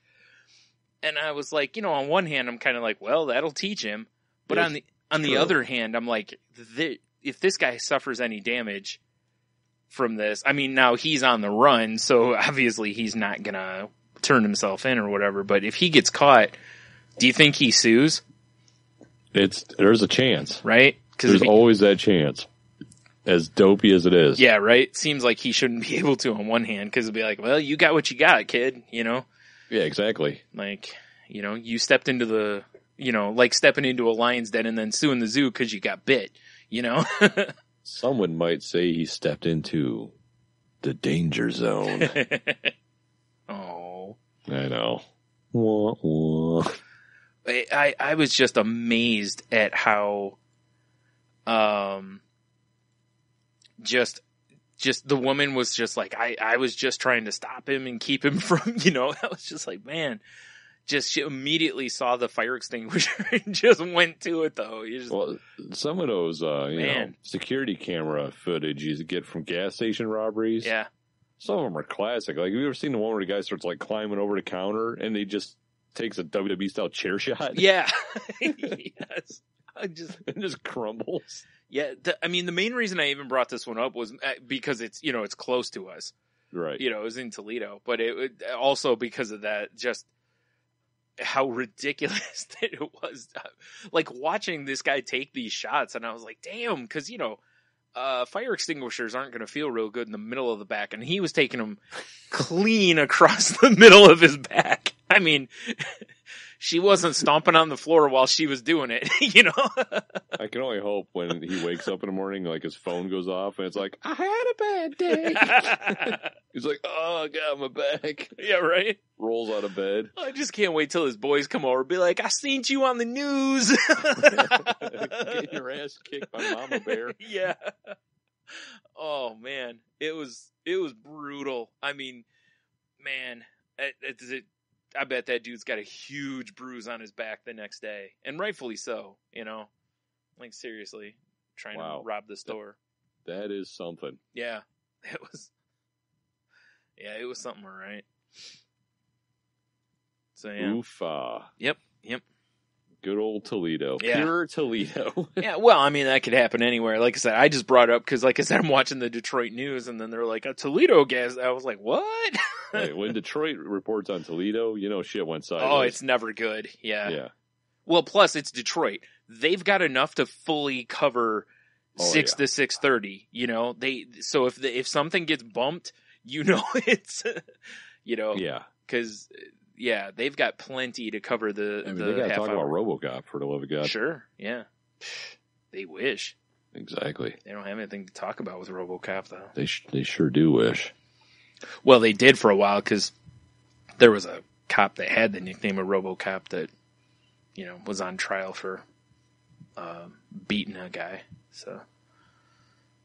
S6: And I was like, you know, on one hand, I'm kind of like, well, that'll teach him. But on the other hand, I'm like, if this guy suffers any damage from this, I mean, now he's on the run, so obviously he's not gonna turn himself in or whatever. But if he gets caught, do you think he sues?
S7: There's a chance,
S6: right?
S7: There's always that chance. As dopey as it is.
S6: Yeah, right? Seems like he shouldn't be able to on one hand, because it'd be like, well, you got what you got, kid, you know?
S7: Yeah, exactly.
S6: Like, you know, you stepped into the, you know, like stepping into a lion's den and then suing the zoo because you got bit, you know?
S7: Someone might say he stepped into the danger zone.
S6: Oh.
S7: I know. Wah, wah.
S6: I was just amazed at how, just the woman was just like, I was just trying to stop him and keep him from, you know, I was just like, man, she immediately saw the fire extinguisher and just went to it though.
S7: Well, some of those, you know, security camera footage you get from gas station robberies.
S6: Yeah. Some
S7: of them are classic. Like, have you ever seen the one where the guy starts like climbing over the counter and he just takes a WWE style chair shot?
S6: Yeah. Yes.
S7: It just crumbles.
S6: Yeah, I mean, the main reason I even brought this one up was because it's, you know, it's close to us.
S7: Right.
S6: You know, it was in Toledo. But it also because of that, just how ridiculous that it was. Like, watching this guy take these shots, and I was like, damn, because, you know, fire extinguishers aren't going to feel real good in the middle of the back, and he was taking them clean across the middle of his back. I mean... She wasn't stomping on the floor while she was doing it, you know?
S7: I can only hope when he wakes up in the morning, like his phone goes off and it's like, I had a bad day. He's like, oh, God, my back.
S6: Yeah, right?
S7: Rolls out of bed.
S6: I just can't wait till his boys come over and be like, I seen you on the news.
S7: Getting your ass kicked by Mama Bear.
S6: Yeah. Oh, man. It was brutal. I mean, man, I bet that dude's got a huge bruise on his back the next day. And rightfully so, you know? Like, seriously. Trying to rob the store.
S7: That is something.
S6: Yeah. It was something, all right. So, yeah.
S7: Oofa.
S6: Yep.
S7: Good old Toledo.
S6: Yeah.
S7: Pure Toledo.
S6: Yeah, well, I mean, that could happen anywhere. Like I said, I just brought it up because, like I said, I'm watching the Detroit news, and then they're like, a Toledo gas. I was like, what?
S7: Hey, when Detroit reports on Toledo, you know shit went sideways.
S6: Oh, it's never good. Yeah.
S7: Yeah.
S6: Well, plus, it's Detroit. They've got enough to fully cover 6 to 6:30, you know? So if something gets bumped, you know it's, you know.
S7: Yeah.
S6: Because... Yeah, they've got plenty to cover the.
S7: I mean, they got to talk about RoboCop for the love of God.
S6: Sure, yeah. They wish.
S7: Exactly.
S6: They don't have anything to talk about with RoboCop, though.
S7: They sure do wish.
S6: Well, they did for a while because there was a cop that had the nickname of RoboCop that, you know, was on trial for beating a guy. So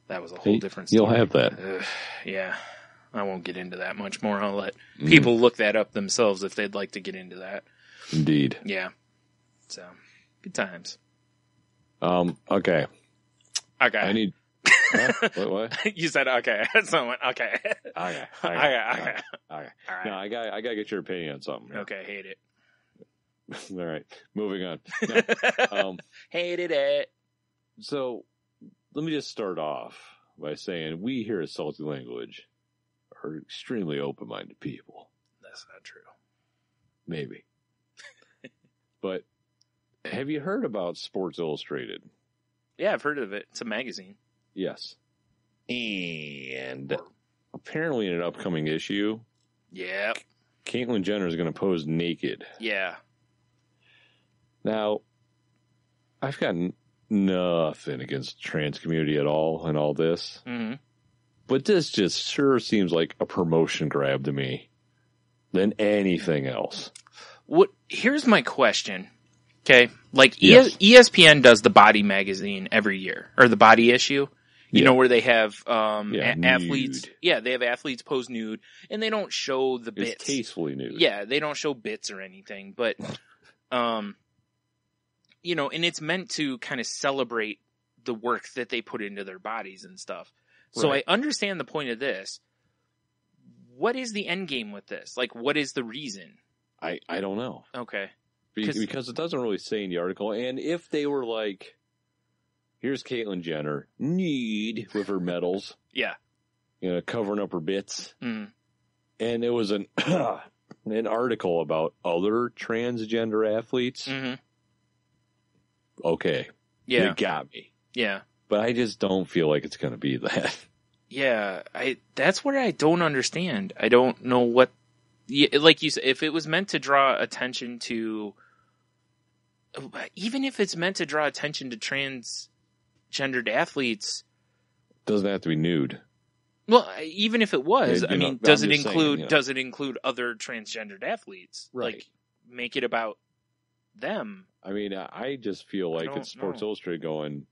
S6: that was a whole different story.
S7: You'll have that.
S6: Yeah. I won't get into that much more. I'll let people look that up themselves if they'd like to get into that.
S7: Indeed.
S6: Yeah. So, good times.
S7: Okay.
S6: Okay.
S7: I need... What?
S6: You said okay. Someone, okay.
S7: Okay.
S6: Okay.
S7: All right.
S6: Right.
S7: No, I gotta get your opinion on something. Here.
S6: Okay, hate it.
S7: All right. Moving on. No.
S6: Hated it.
S7: So, let me just start off by saying we here at Salty Language are extremely open-minded people.
S6: That's not true.
S7: Maybe. But have you heard about Sports Illustrated?
S6: Yeah, I've heard of it. It's a magazine.
S7: Yes. And apparently in an upcoming issue,
S6: yeah,
S7: Caitlyn Jenner is going to pose naked.
S6: Yeah.
S7: Now, I've got nothing against the trans community at all and all this.
S6: Mm-hmm.
S7: But this just sure seems like a promotion grab to me than anything else.
S6: Here's my question. Okay. Like
S7: Yes.
S6: ESPN does the Body magazine every year, or the Body issue, you know, where they have, athletes.
S7: Nude.
S6: Yeah. They have athletes pose nude and they don't show the bits.
S7: It's tastefully nude.
S6: Yeah. They don't show bits or anything, but, you know, and it's meant to kind of celebrate the work that they put into their bodies and stuff. So
S7: Right.
S6: I understand the point of this. What is the end game with this? Like, what is the reason?
S7: I don't know.
S6: Okay.
S7: Because it doesn't really say in the article. And if they were like, here's Caitlyn Jenner, nude with her medals,
S6: Yeah.
S7: you know, covering up her bits,
S6: Mm.
S7: and it was an an article about other transgender athletes,
S6: Mm-hmm.
S7: okay,
S6: Yeah.
S7: you got me.
S6: Yeah.
S7: But I just don't feel like it's going to be that.
S6: Yeah, that's where I don't understand. I don't know what, like you said, if it was meant to draw attention to, even if it's meant to draw attention to transgendered athletes,
S7: Doesn't have to be nude.
S6: well, even if it was,
S7: Yeah,
S6: I mean,
S7: I'm
S6: does it
S7: just
S6: include
S7: saying,
S6: does it include other transgendered athletes?
S7: Right.
S6: Like, make it about them.
S7: I mean, I just feel like
S6: don't
S7: it's Sports
S6: know.
S7: Illustrated going,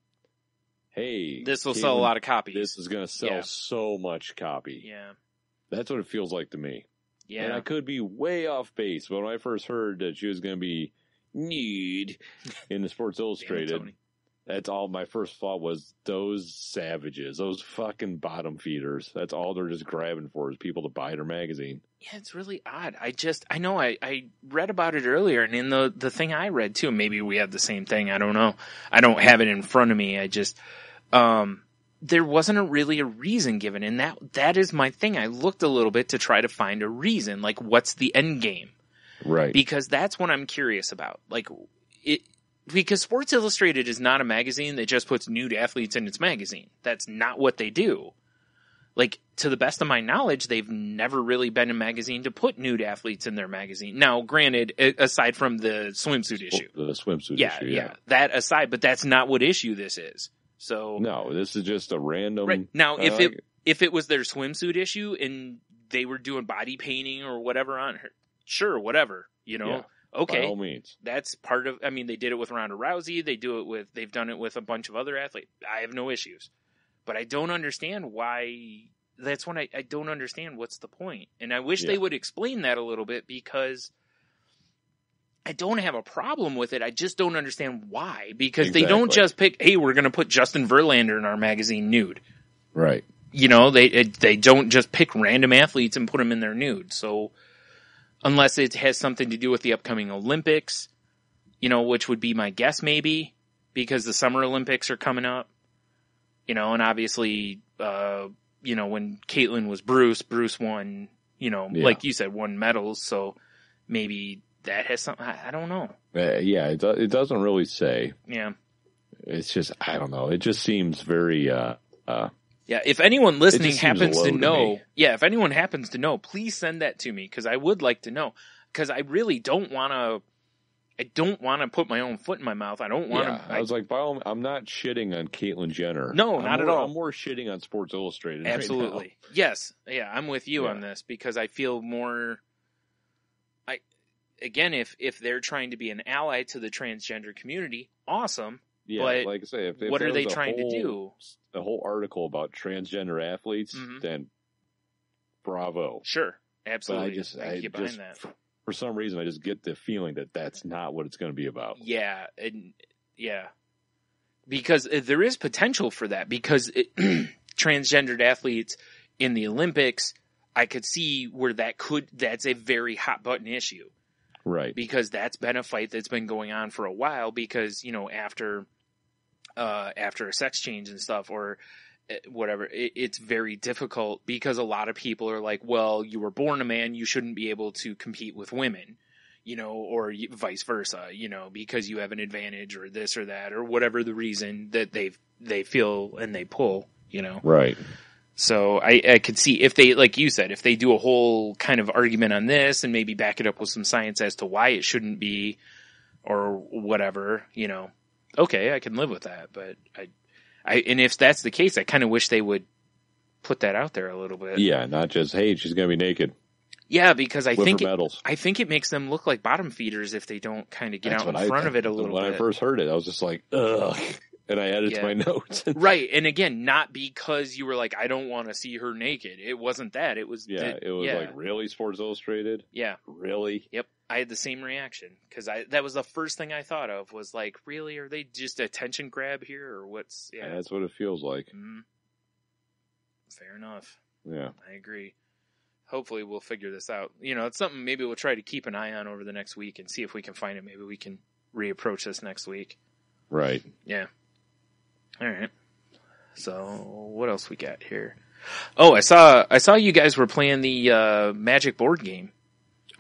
S7: hey,
S6: This will sell a
S7: Caitlin,
S6: lot of copies.
S7: This is going to sell
S6: Yeah.
S7: so much copy.
S6: Yeah,
S7: That's what it feels like to me.
S6: yeah.
S7: And I could be way off base, but when I first heard that she was going to be nude in the Sports Illustrated,
S6: Tony.
S7: that's all my first thought was, those savages, those fucking bottom feeders. That's all they're just grabbing for is people to buy their magazine.
S6: Yeah, it's really odd. I know I read about it earlier, and in the thing I read too, maybe we have the same thing. I don't know. I don't have it in front of me. I just, there wasn't really a reason given, and that is my thing. I looked a little bit to try to find a reason, like what's the end game?
S7: Right.
S6: Because that's what I'm curious about. Like because Sports Illustrated is not a magazine that just puts nude athletes in its magazine. That's not what they do. Like, to the best of my knowledge, they've never really been a magazine to put nude athletes in their magazine. Now, granted, aside from the swimsuit issue.
S7: The swimsuit
S6: Yeah,
S7: issue,
S6: yeah. That aside, but that's not what issue this is. So
S7: No, this is just a random.
S6: right now,
S7: I like
S6: if it was their swimsuit issue and they were doing body painting or whatever on her, sure, whatever, you know,
S7: Yeah,
S6: okay,
S7: by all means.
S6: that's part of. I mean, they did it with Ronda Rousey. They've done it with a bunch of other athletes. I have no issues, but I don't understand why. That's when I don't understand what's the point, and I wish they would explain that a little bit because. I don't have a problem with it. I just don't understand why. Because they don't just pick, hey, we're going to put Justin Verlander in our magazine nude.
S7: Right.
S6: You know, they don't just pick random athletes and put them in their nude. So unless it has something to do with the upcoming Olympics, you know, which would be my guess maybe, because the Summer Olympics are coming up. You know, and obviously, you know, when Caitlin was Bruce won, you know, like you said, won medals. So maybe that has something, I don't know.
S7: Yeah, it doesn't really say.
S6: Yeah.
S7: It's just, I don't know. It just seems very,
S6: yeah, if anyone listening happens to know,
S7: if
S6: anyone happens to know, please send that to me, because I would like to know. Because I really don't want to put my own foot in my mouth. I don't want to.
S7: I was like, I'm not shitting on Caitlyn Jenner.
S6: No, not at all.
S7: I'm more shitting on Sports Illustrated.
S6: Absolutely.
S7: Right now.
S6: Yes. Yeah, I'm with you on this, because I feel more. Again, if they're trying to be an ally to the transgender community, awesome.
S7: Yeah,
S6: but
S7: like I say, if
S6: what are they
S7: was
S6: trying to do?
S7: A whole article about transgender athletes, then bravo.
S6: Sure, absolutely.
S7: But I get behind that. For some reason, I just get the feeling that that's not what it's going to be about.
S6: Yeah, because there is potential for that. Because transgendered athletes in the Olympics, I could see where that's a very hot button issue.
S7: Right.
S6: Because that's been a fight that's been going on for a while, because, you know, after a sex change and stuff or whatever, it's very difficult, because a lot of people are like, well, you were born a man, you shouldn't be able to compete with women, you know, or vice versa, you know, because you have an advantage or this or that, or whatever the reason that they feel and they pull, you know.
S7: Right.
S6: So I could see if they, like you said, if they do a whole kind of argument on this and maybe back it up with some science as to why it shouldn't be or whatever, you know, okay, I can live with that. But and if that's the case, I kind of wish they would put that out there a little bit.
S7: Yeah, not just, hey, she's going to be naked.
S6: Yeah, because I think
S7: it
S6: makes them look like bottom feeders if they don't kind of get out in front of it a little bit.
S7: When I first heard it, I was just like, ugh. And I added to my notes.
S6: Right. And again, not because you were like, I don't want to see her naked. It wasn't that. It was...
S7: like, really, Sports Illustrated?
S6: Yeah.
S7: Really?
S6: Yep. I had the same reaction. Because that was the first thing I thought of, was like, really? Are they just attention grab here? Or what's...
S7: Yeah, that's what it feels like.
S6: Fair enough.
S7: Yeah.
S6: I agree. Hopefully we'll figure this out. You know, it's something maybe we'll try to keep an eye on over the next week and see if we can find it. Maybe we can reapproach this next week.
S7: Right.
S6: Yeah. All right. So what else we got here? Oh, I saw you guys were playing the Magic board game.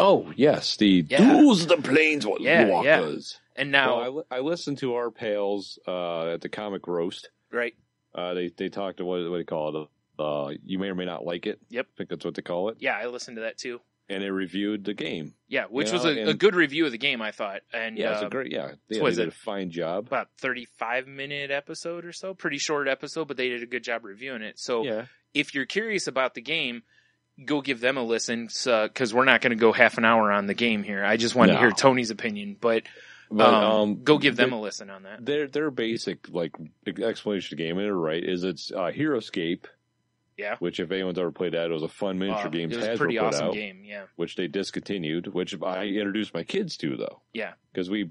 S7: Oh, yes, the Duels of the Planeswalkers.
S6: Yeah. And now
S7: well, I listened to our pals at the Comic Roast.
S6: Right.
S7: They talked to what do you call it? You may or may not like it.
S6: Yep.
S7: I think that's what they call it.
S6: Yeah, I listened to that too.
S7: And they reviewed the game.
S6: Yeah, which was a good review of the game, I thought. And
S7: yeah, it's a great. Yeah, they did a fine job.
S6: About 35-minute episode or so, pretty short episode, but they did a good job reviewing it. So if you're curious about the game, go give them a listen because we're not going to go half an hour on the game here. I just wanted to hear Tony's opinion, but go give them a listen on that.
S7: Their basic like explanation of the game, and they're right, is it's Heroescape.
S6: Yeah.
S7: Which, if anyone's ever played that, it was a fun miniature game.
S6: It was a pretty awesome game, yeah.
S7: Which they discontinued, which I introduced my kids to, though.
S6: Yeah.
S7: Because we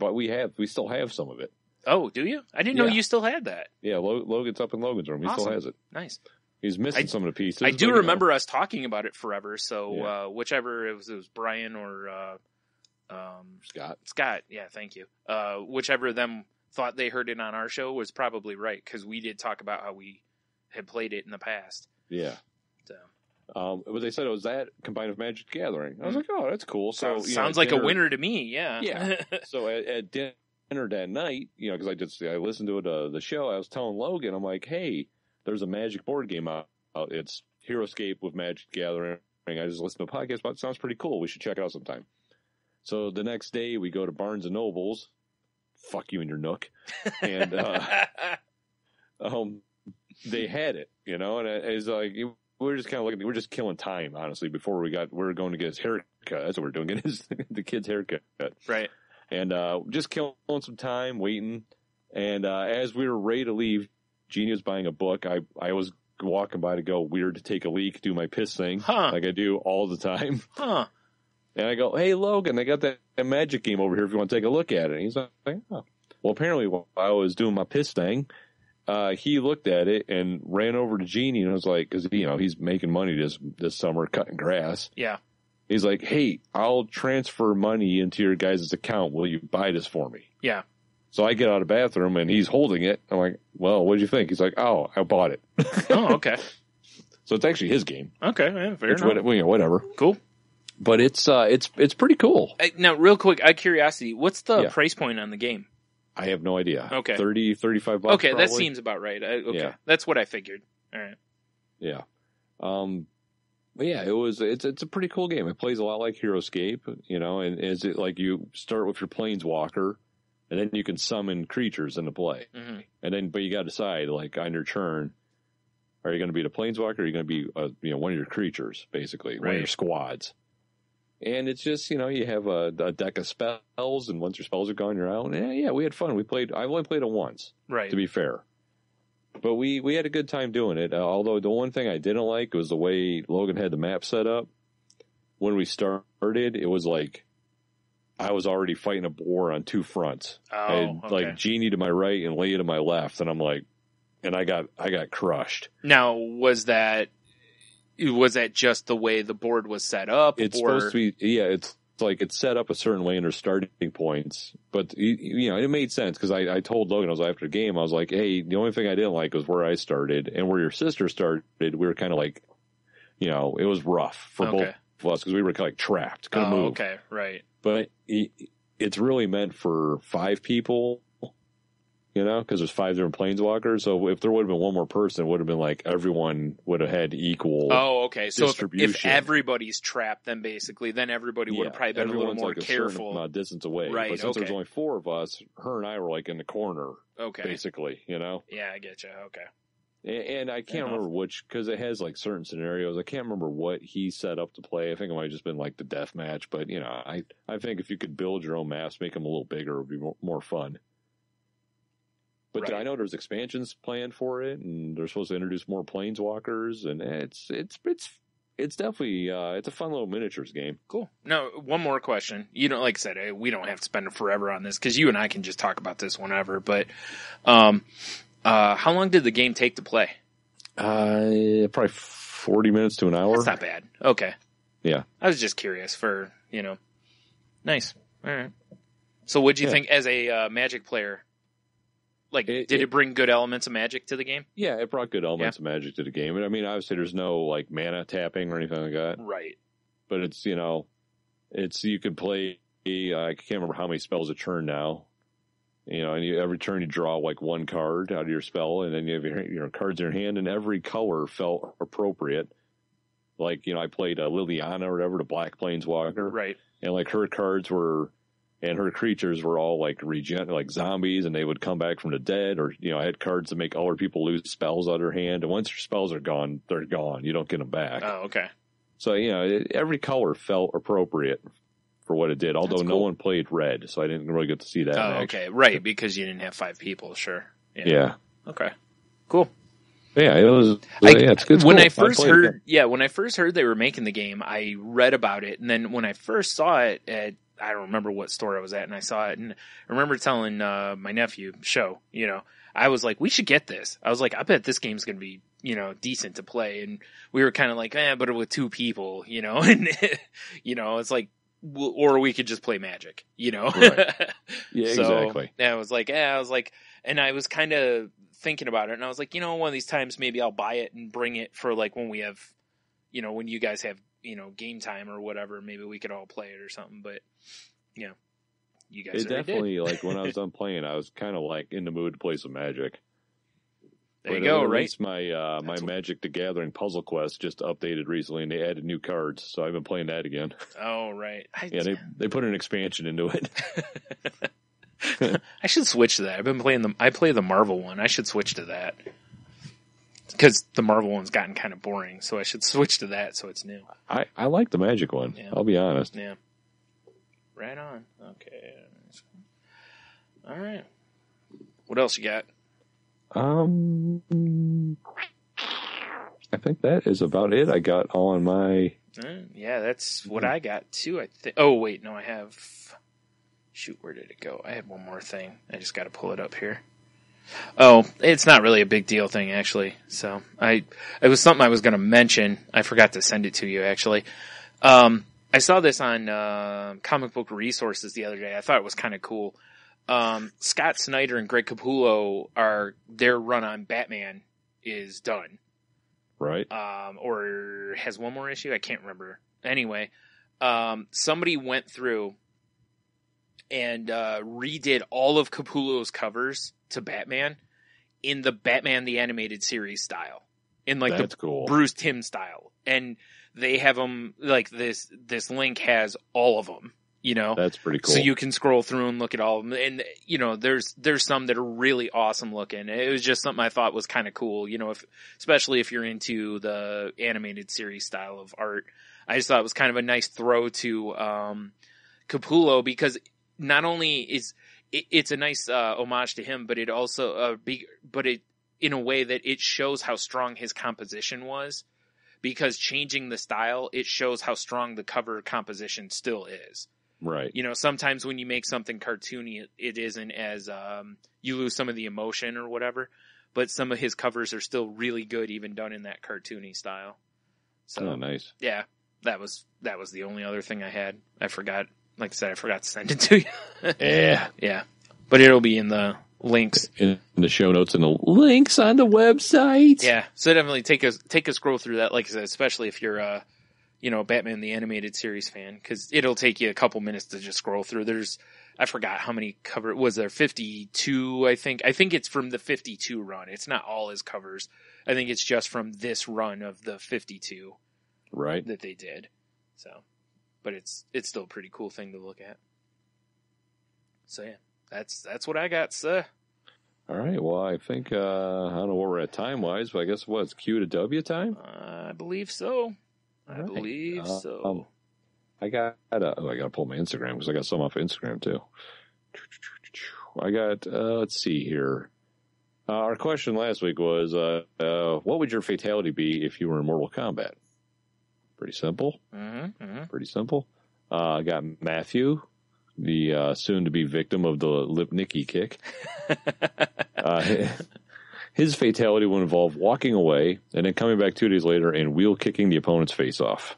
S7: still have some of it.
S6: Oh, do you? I didn't know you still had that.
S7: Yeah, Logan's up in Logan's room. He still has it.
S6: Nice.
S7: He's missing some of the pieces.
S6: I do remember us talking about it forever, so whichever, it was Brian or Scott, yeah, thank you. Whichever of them thought they heard it on our show was probably right, because we did talk about how we had played it in the past.
S7: Yeah. So. But they said it was that combined with Magic the Gathering. I was like, oh, that's cool. So
S6: sounds like dinner, a winner to me. Yeah.
S7: Yeah. So at dinner that night, because I listened to it, the show. I was telling Logan, I'm like, hey, there's a Magic board game out. It's Heroescape with Magic the Gathering. I just listened to a podcast about it. Sounds pretty cool. We should check it out sometime. So the next day we go to Barnes and Nobles. Fuck you and your Nook. And they had it, and it's like we're just kind of looking. We're just killing time, honestly. Before we're going to get his haircut. That's what we're doing. Get the kid's haircut,
S6: right?
S7: And just killing some time, waiting. And as we were ready to leave, Jeannie was buying a book. I was walking by to go weird to take a leak, do my piss thing, like I do all the time. And I go, hey Logan, I got that Magic game over here. If you want to take a look at it, and he's like, oh. Well, apparently while I was doing my piss thing. He looked at it and ran over to Jeannie and was like, because he's making money this summer cutting grass.
S6: Yeah.
S7: He's like, hey, I'll transfer money into your guys' account. Will you buy this for me?
S6: Yeah.
S7: So I get out of the bathroom and he's holding it. I'm like, well, what did you think? He's like, oh, I bought it.
S6: Oh, okay.
S7: So it's actually his game.
S6: Okay, yeah, fair enough.
S7: Whatever.
S6: Cool.
S7: But it's pretty cool.
S6: Now, real quick, out of curiosity, what's the price point on the game?
S7: I have no idea.
S6: Okay.
S7: $30, $35.
S6: Okay,
S7: probably.
S6: That seems about right. Okay. Yeah. That's what I figured. All right.
S7: Yeah. But yeah, it's a pretty cool game. It plays a lot like Heroescape, and is it like you start with your Planeswalker and then you can summon creatures into play. Mm-hmm. But you got to decide, like, on your turn, are you going to be the Planeswalker or are you going to be, one of your creatures, basically, one of your squads? And it's just, you have a deck of spells, and once your spells are gone, you're out. And yeah, we had fun. I only played it once,
S6: right?
S7: To be fair. But we had a good time doing it. Although the one thing I didn't like was the way Logan had the map set up. When we started, it was like I was already fighting a war on two fronts. I had, like, Jeannie to my right and Leia to my left, and I'm like, and I got crushed.
S6: Now, was that just the way the board was set up?
S7: It's supposed to be, it's like it's set up a certain way in their starting points. But, it made sense because I told Logan, after the game, I was like, hey, the only thing I didn't like was where I started and where your sister started. We were kind of like, it was rough for both of us because we were kind of like trapped. Couldn't move.
S6: Okay, right.
S7: But it's really meant for 5 people. Because there's 5 different planeswalkers. So if there would have been one more person, it would have been like everyone would have had equal distribution.
S6: So if everybody's trapped, then everybody would have probably been a little more careful.
S7: A distance away.
S6: Right,
S7: but since there's only 4 of us, her and I were like in the corner.
S6: Okay.
S7: Basically,
S6: Yeah, I get you. Okay.
S7: And I can't remember which, because it has like certain scenarios. I can't remember what he set up to play. I think it might have just been like the death match. But, I think if you could build your own maps, make them a little bigger, it would be more fun. But I know there's expansions planned for it, and they're supposed to introduce more planeswalkers, and it's definitely it's a fun little miniatures game.
S6: Cool. Now, one more question. Like I said, we don't have to spend forever on this because you and I can just talk about this whenever. But how long did the game take to play?
S7: Probably 40 minutes to an hour.
S6: That's not bad. Okay.
S7: Yeah.
S6: I was just curious for Nice. All right. So, what'd you think as a Magic player? Like, did it bring good elements of Magic to the game?
S7: Yeah, it brought good elements of Magic to the game. And I mean, obviously, there's no, like, mana tapping or anything like that.
S6: Right.
S7: But it's, you can play. I can't remember how many spells a turn now. You know, and every turn you draw like one card out of your spell, and then you have your cards in your hand, and every color felt appropriate. Like, you know, I played Liliana or whatever, the Black Planeswalker,
S6: right?
S7: And like her cards and her creatures were all like like zombies, and they would come back from the dead. Or, you know, I had cards to make other people lose spells out of their hand, and once your spells are gone, they're gone. You don't get them back.
S6: Oh, okay.
S7: So, you know, every color felt appropriate for what it did, although no one played red, so I didn't really get to see that.
S6: Oh, okay. Right, because you didn't have 5 people, sure.
S7: Yeah.
S6: Okay. Cool.
S7: Yeah, it's good.
S6: When I first heard they were making the game, I read about it, and then when I first saw it at, I don't remember what store I was at, and I saw it, and I remember telling my nephew, you know, I was like, we should get this. I was like, I bet this game's going to be, you know, decent to play, and we were kind of like, but with 2 people, you know, and, you know, it's like, or we could just play Magic, you know?
S7: Right. Yeah,
S6: so,
S7: exactly.
S6: I was like, and I was kind of thinking about it, and I was like, you know, one of these times maybe I'll buy it and bring it for like when we have, you know, when you guys have, you know, game time or whatever, maybe we could all play it or something. But, you know, you guys
S7: definitely
S6: did.
S7: Like when I was done playing, I was kind of like in the mood to play some Magic.
S6: There you go,
S7: at
S6: right?
S7: Least my Magic the Gathering Puzzle Quest just updated recently, and they added new cards, so I've been playing that again.
S6: Oh, right.
S7: They put an expansion into it.
S6: I should switch to that. I've been playing I play the Marvel one. I should switch to that. Because the Marvel one's gotten kind of boring, so I should switch to that so it's new.
S7: I like the Magic one, I'll be honest.
S6: Yeah. Right on. Okay. All right. What else you got?
S7: I think that is about it. I got all on my...
S6: Yeah, that's what I got too, I think. Oh, wait, no, I have... Shoot, where did it go? I had one more thing. I just got to pull it up here. Oh, it's not really a big deal thing, actually. So it was something I was going to mention. I forgot to send it to you, actually. I saw this on Comic Book Resources the other day. I thought it was kind of cool. Scott Snyder and Greg Capullo their run on Batman is done.
S7: Right.
S6: Or has one more issue. I can't remember. Anyway, somebody went through and redid all of Capullo's covers to Batman in the Batman the Animated Series style, in like
S7: That's
S6: the
S7: cool.
S6: Bruce Timm style, and they have them like this. This link has all of them. You know,
S7: that's pretty cool.
S6: So you can scroll through and look at all of them, and you know, there's some that are really awesome looking. It was just something I thought was kind of cool. You know, especially if you're into the animated series style of art, I just thought it was kind of a nice throw to Capullo, because not only is it's a nice homage to him, but it also in a way that it shows how strong his composition was, because changing the style, it shows how strong the cover composition still is.
S7: Right.
S6: You know, sometimes when you make something cartoony, it isn't as you lose some of the emotion or whatever, but some of his covers are still really good, even done in that cartoony style. So
S7: nice.
S6: Yeah, that was the only other thing I had. I forgot. Like I said, I forgot to send it to you. Yeah. But it'll be in the links.
S7: In the show notes and the links on the website.
S6: Yeah. So definitely take a scroll through that. Like I said, especially if you're Batman the Animated Series fan, because it'll take you a couple minutes to just scroll through. I forgot how many was there, 52, I think. I think it's from the 52 run. It's not all his covers. I think it's just from this run of the 52.
S7: Right.
S6: That they did. So, but it's still a pretty cool thing to look at. So yeah, that's what I got, sir.
S7: All right. Well, I think I don't know where we're at time wise, but I guess it's Q to W time.
S6: I believe so. I believe so.
S7: I gotta pull my Instagram because I got some off Instagram too. I got let's see here. Our question last week was, what would your fatality be if you were in Mortal Kombat? Pretty simple. Pretty simple. I got Matthew, the soon-to-be victim of the Lipnicki kick. His fatality would involve walking away and then coming back 2 days later and wheel kicking the opponent's face off.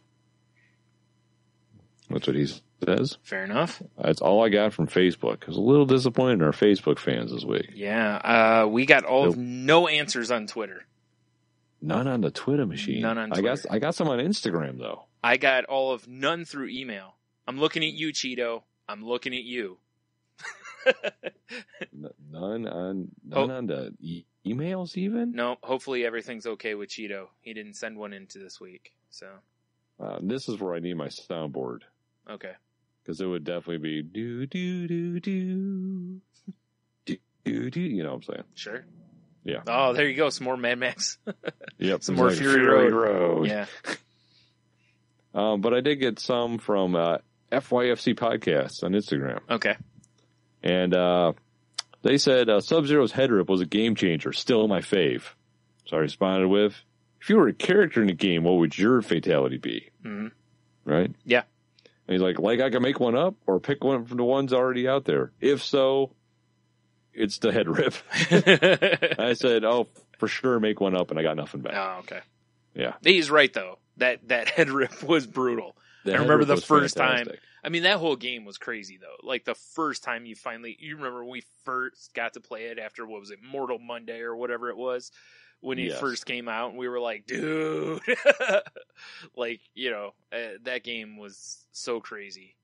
S7: That's what he says.
S6: Fair enough.
S7: That's all I got from Facebook. I was a little disappointed in our Facebook fans this week.
S6: Yeah, we got no answers on Twitter.
S7: None on the Twitter machine.
S6: None on Twitter.
S7: I got some on Instagram though.
S6: I got none through email. I'm looking at you, Cheeto. I'm looking at you.
S7: None on the emails even?
S6: No, hopefully everything's okay with Cheeto. He didn't send one into this week, so.
S7: This is where I need my soundboard.
S6: Okay.
S7: Because it would definitely be do, do, do, do, do, do, do, you know what I'm saying?
S6: Sure.
S7: Yeah.
S6: Oh, there you go. Some more Mad Max.
S7: Yep.
S6: Some more
S7: like
S6: Fury
S7: Road.
S6: Yeah.
S7: But I did get some from FYFC Podcasts on Instagram.
S6: Okay.
S7: And they said Sub-Zero's head rip was a game changer. Still my fave. So I responded with, if you were a character in the game, what would your fatality be?
S6: Mm-hmm.
S7: Right?
S6: Yeah.
S7: And he's like I can make one up or pick one from the ones already out there. If so, it's the head rip. I said, oh, for sure, make one up, and I got nothing back.
S6: Oh, okay.
S7: Yeah.
S6: He's right, though. That head rip was brutal. I remember the first time. I mean, that whole game was crazy, though. Like, the first time you remember when we first got to play it after, what was it, Mortal Monday or whatever it was, when it first came out, and we were like, dude. Like, that game was so crazy.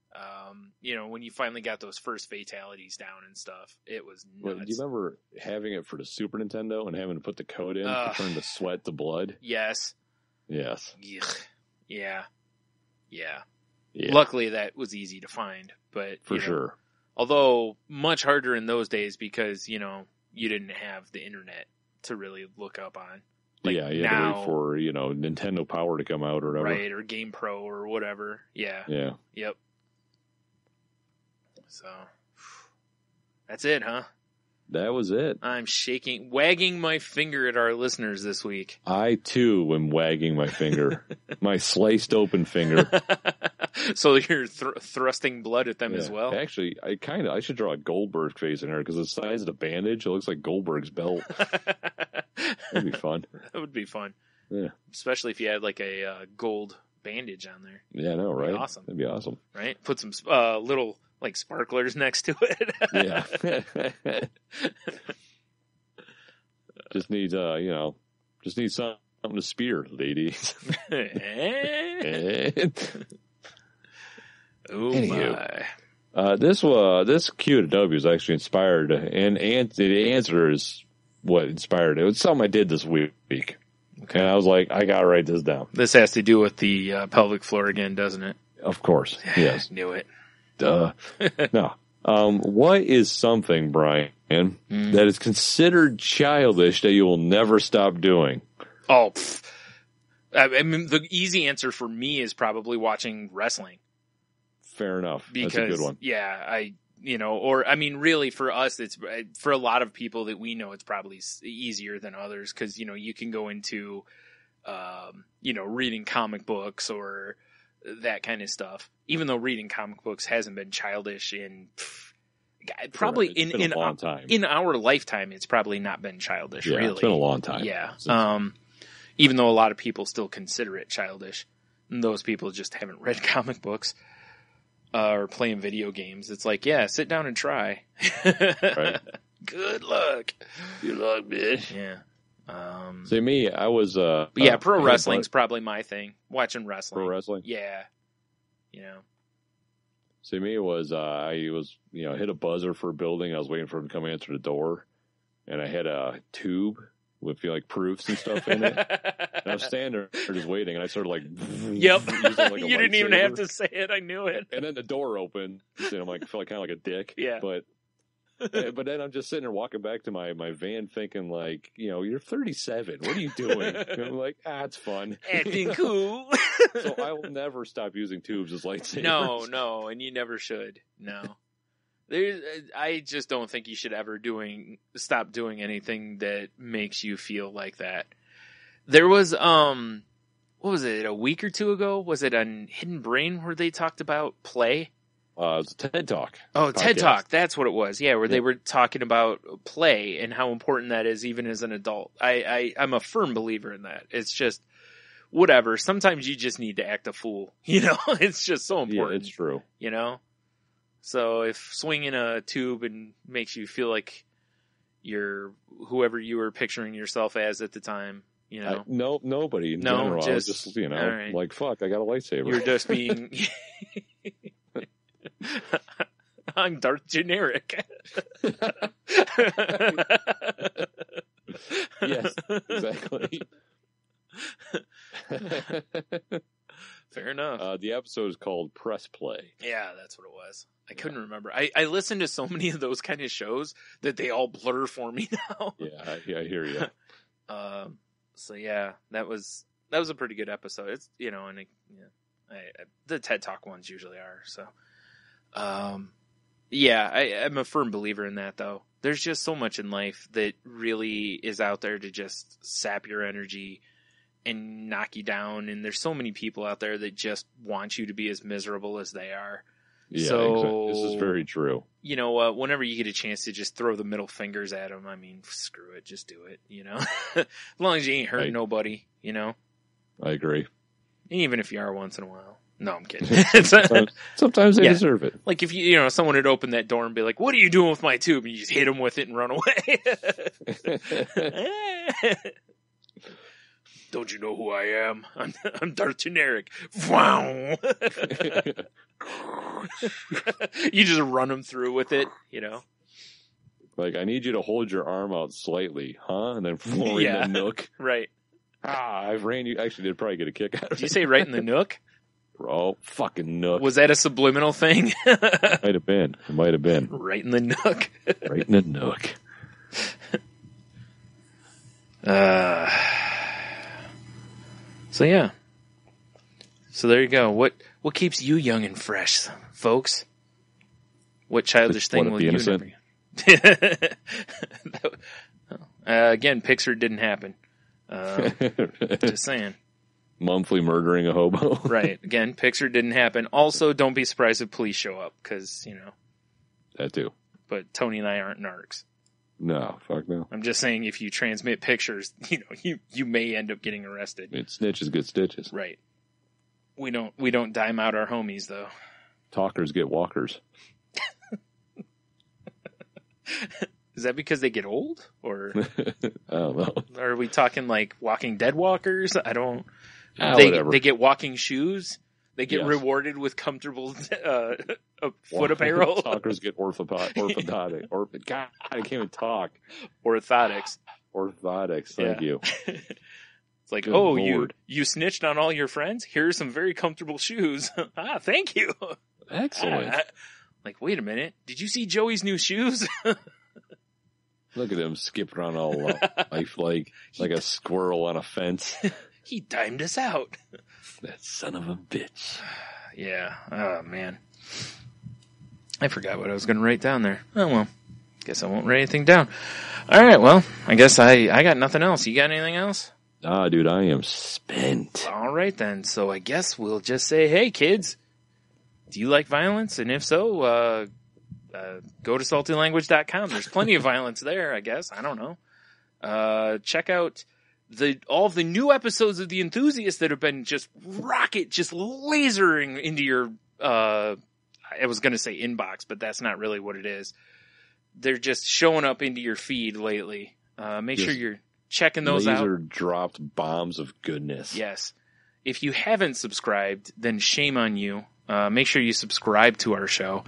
S6: When you finally got those first fatalities down and stuff, it was nuts.
S7: Well, do you remember having it for the Super Nintendo and having to put the code in to turn the sweat to blood?
S6: Yes.
S7: Yes.
S6: Yeah. Luckily, that was easy to find, but
S7: for sure.
S6: Although much harder in those days because you didn't have the internet to really look up on. Like
S7: you had to wait for Nintendo Power to come out or whatever,
S6: right? Or Game Pro or whatever. Yeah. Yep. So that's it, huh?
S7: That was it.
S6: I'm wagging my finger at our listeners this week.
S7: I too am wagging my finger, my sliced open finger.
S6: So you're thrusting blood at them as well?
S7: Actually, I should draw a Goldberg face in her because the size of the bandage, it looks like Goldberg's belt. That'd be fun.
S6: That would be fun.
S7: Yeah.
S6: Especially if you had like a gold bandage on there.
S7: Yeah, I know, right?
S6: Awesome.
S7: That'd be awesome.
S6: Right? Put some little like sparklers next to it.
S7: Yeah. Just needs something to spear, ladies.
S6: Oh my.
S7: This Q&W was actually inspired, and the answer is what inspired it. It was something I did this week. Okay. And I was like, I gotta write this down.
S6: This has to do with the pelvic floor again, doesn't it?
S7: Of course. Yes.
S6: Knew it.
S7: Duh. No. What is something, Brian, that is considered childish that you will never stop doing?
S6: Oh, I mean, the easy answer for me is probably watching wrestling.
S7: Fair enough.
S6: Because,
S7: that's a good one.
S6: Yeah, really for us, it's for a lot of people that we know, it's probably easier than others because, you can go into, reading comic books or that kind of stuff. Even though reading comic books hasn't been childish in probably in
S7: a long time.
S6: In our lifetime, it's probably not been childish.
S7: Yeah,
S6: really,
S7: it's been a long time.
S6: Yeah. Even though a lot of people still consider it childish, and those people just haven't read comic books or playing video games. It's like, yeah, sit down and try.
S7: Right.
S6: Good luck.
S7: Good luck, bitch.
S6: Yeah.
S7: See, me, I was...
S6: pro wrestling's probably my thing. Watching wrestling.
S7: Pro wrestling?
S6: Yeah.
S7: See, me, it was, I was, hit a buzzer for a building. I was waiting for him to come answer the door. And I had a tube with, proofs and stuff in it. And I was standing there just waiting. And I started,
S6: Yep.
S7: Like
S6: you didn't even have to say it. I knew it.
S7: And then the door opened. And I'm like, I felt kind of like a dick.
S6: Yeah.
S7: But then I'm just sitting there walking back to my van thinking you're 37. What are you doing? And I'm like, it's fun.
S6: Acting cool.
S7: So I will never stop using tubes as lightsabers.
S6: No, and you never should. No. I just don't think you should ever stop doing anything that makes you feel like that. There was, what was it, a week or two ago? Was it on Hidden Brain where they talked about play?
S7: It was a TED Talk.
S6: Oh, TED Talk. That's what it was. Yeah, where they were talking about play and how important that is even as an adult. I'm a firm believer in that. It's just, whatever. Sometimes you just need to act a fool. It's just so important.
S7: Yeah, it's true.
S6: So if swinging a tube and makes you feel like you're whoever you were picturing yourself as at the time,
S7: nobody in general. I was just,
S6: right.
S7: like, fuck, I got a lightsaber.
S6: You're just being... I'm Darth Generic.
S7: Yes, exactly.
S6: Fair enough.
S7: The episode is called Press Play.
S6: Yeah, that's what it was. I couldn't remember. I listened to so many of those kind of shows that they all blur for me now.
S7: Yeah, I hear you.
S6: So yeah, that was a pretty good episode. It's and the TED Talk ones usually are. So, yeah, I'm a firm believer in that though. There's just so much in life that really is out there to just sap your energy and knock you down. And there's so many people out there that just want you to be as miserable as they are.
S7: Yeah,
S6: so,
S7: this is very true.
S6: You know what? Whenever you get a chance to just throw the middle fingers at them, I mean, screw it, just do it. As long as you ain't hurting nobody,
S7: I agree.
S6: Even if you are once in a while. No, I'm kidding.
S7: Sometimes they deserve it.
S6: Like if someone would open that door and be like, "What are you doing with my tube?" and you just hit them with it and run away. Don't you know who I am? I'm Darth Generic. Wow. You just run them through with it,
S7: Like, I need you to hold your arm out slightly, huh? And then right in the nook.
S6: Right.
S7: I've ran you. Actually, they'd probably get a kick out of it.
S6: Did you say right in the nook?
S7: Oh, fucking nook.
S6: Was that a subliminal thing?
S7: It might have been.
S6: Right in the nook.
S7: Right in the nook.
S6: So yeah. So there you go. What keeps you young and fresh, folks? What childish thing will you never... Again, Pixar didn't happen. Just saying.
S7: Monthly murdering a hobo.
S6: Right. Again, Pixar didn't happen. Also, don't be surprised if police show up, because,
S7: That too.
S6: But Tony and I aren't narcs.
S7: No, fuck no.
S6: I'm just saying if you transmit pictures, you may end up getting arrested.
S7: Snitches get stitches.
S6: Right. We don't dime out our homies, though.
S7: Talkers get walkers.
S6: Is that because they get old? Or
S7: I don't know.
S6: Are we talking like Walking Dead walkers? I don't...
S7: Whatever.
S6: They get walking shoes? They get rewarded with comfortable foot apparel?
S7: Talkers get orthotic. God, I can't even talk.
S6: Orthotics.
S7: Orthotics, thank you.
S6: It's like,
S7: Good
S6: Lord. you snitched on all your friends? Here are some very comfortable shoes. Thank you.
S7: Excellent.
S6: Like, wait a minute. Did you see Joey's new shoes?
S7: Look at him skipping around all lifelike, like a squirrel on a fence.
S6: He timed us out.
S7: That son of a bitch.
S6: Yeah. Oh, man. I forgot what I was going to write down there. Oh, well. Guess I won't write anything down. All right, well, I guess I got nothing else. You got anything else?
S7: Dude, I am spent.
S6: All right, then. So I guess we'll just say, hey, kids, do you like violence? And if so, go to saltylanguage.com. There's plenty of violence there, I guess. I don't know. Check out all of the new episodes of The Enthusiast that have been just lasering into your, I was going to say inbox, but that's not really what it is. They're just showing up into your feed lately. Make sure you're checking those out.
S7: Laser dropped bombs of goodness.
S6: Yes. If you haven't subscribed, then shame on you. Make sure you subscribe to our show.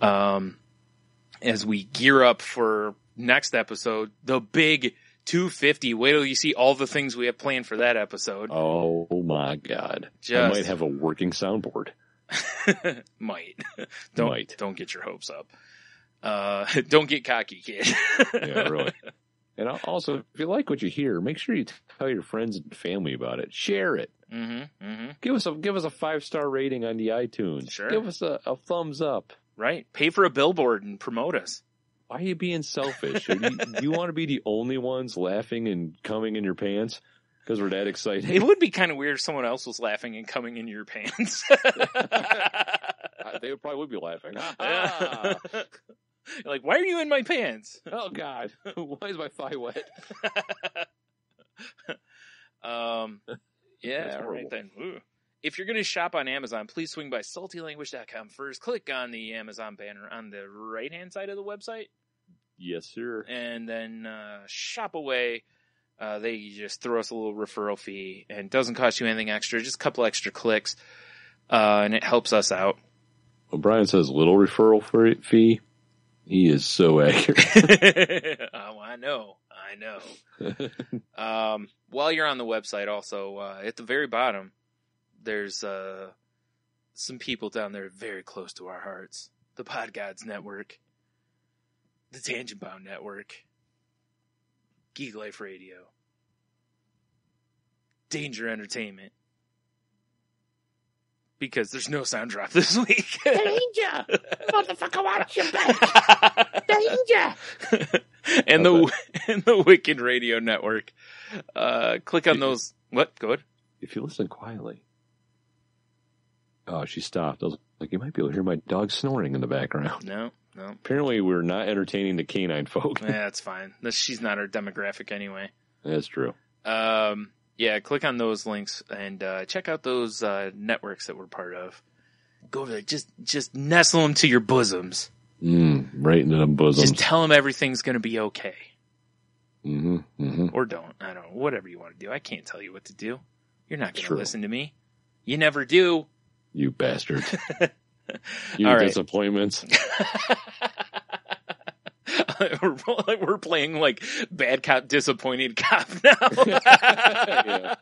S6: As we gear up for next episode, the big 250. Wait till you see all the things we have planned for that episode.
S7: Oh my God. I might have a working soundboard.
S6: Might.
S7: Might.
S6: Don't get your hopes up. Don't get cocky, kid.
S7: Yeah, really. And also, if you like what you hear, make sure you tell your friends and family about it. Share it.
S6: Mm-hmm, mm-hmm.
S7: Give us a 5-star rating on the iTunes.
S6: Sure.
S7: Give us a thumbs up.
S6: Right. Pay for a billboard and promote us.
S7: Why are you being selfish? Do you want to be the only ones laughing and coming in your pants? Because we're that excited.
S6: It would be kind of weird if someone else was laughing and coming in your pants.
S7: They probably would be laughing.
S6: You're like, why are you in my pants?
S7: Oh, God. Why is my thigh wet?
S6: Yeah, all right then. Ooh. If you're going to shop on Amazon, please swing by saltylanguage.com first. Click on the Amazon banner on the right-hand side of the website.
S7: Yes, sir.
S6: And then shop away. They just throw us a little referral fee, and it doesn't cost you anything extra, just a couple extra clicks, and it helps us out.
S7: When Brian says little referral fee, he is so accurate.
S6: Oh, I know. While you're on the website, also at the very bottom, there's some people down there very close to our hearts. The Pod Gods Network, the Tangent Bound Network, Geek Life Radio, Danger Entertainment. Because there's no sound drop this week.
S8: Danger! Motherfucker, watch your back! Danger!
S6: and the Wicked Radio Network. Click on those. What? Go ahead.
S7: If you listen quietly. Oh, she stopped. I was like, you might be able to hear my dog snoring in the background.
S6: No.
S7: Apparently, we're not entertaining the canine folk.
S6: Yeah, that's fine. She's not our demographic anyway.
S7: That's true.
S6: Yeah, click on those links and check out those networks that we're part of. Go over there. Just nestle them to your bosoms.
S7: Right into the bosoms.
S6: Just tell them everything's going to be okay.
S7: Mm-hmm.
S6: Or don't. I don't know. Whatever you want to do. I can't tell you what to do. You're not going to listen to me. You never do.
S7: You bastard. You
S6: All right.
S7: disappointments.
S6: We're playing like bad cop, disappointed cop now.
S7: Yeah.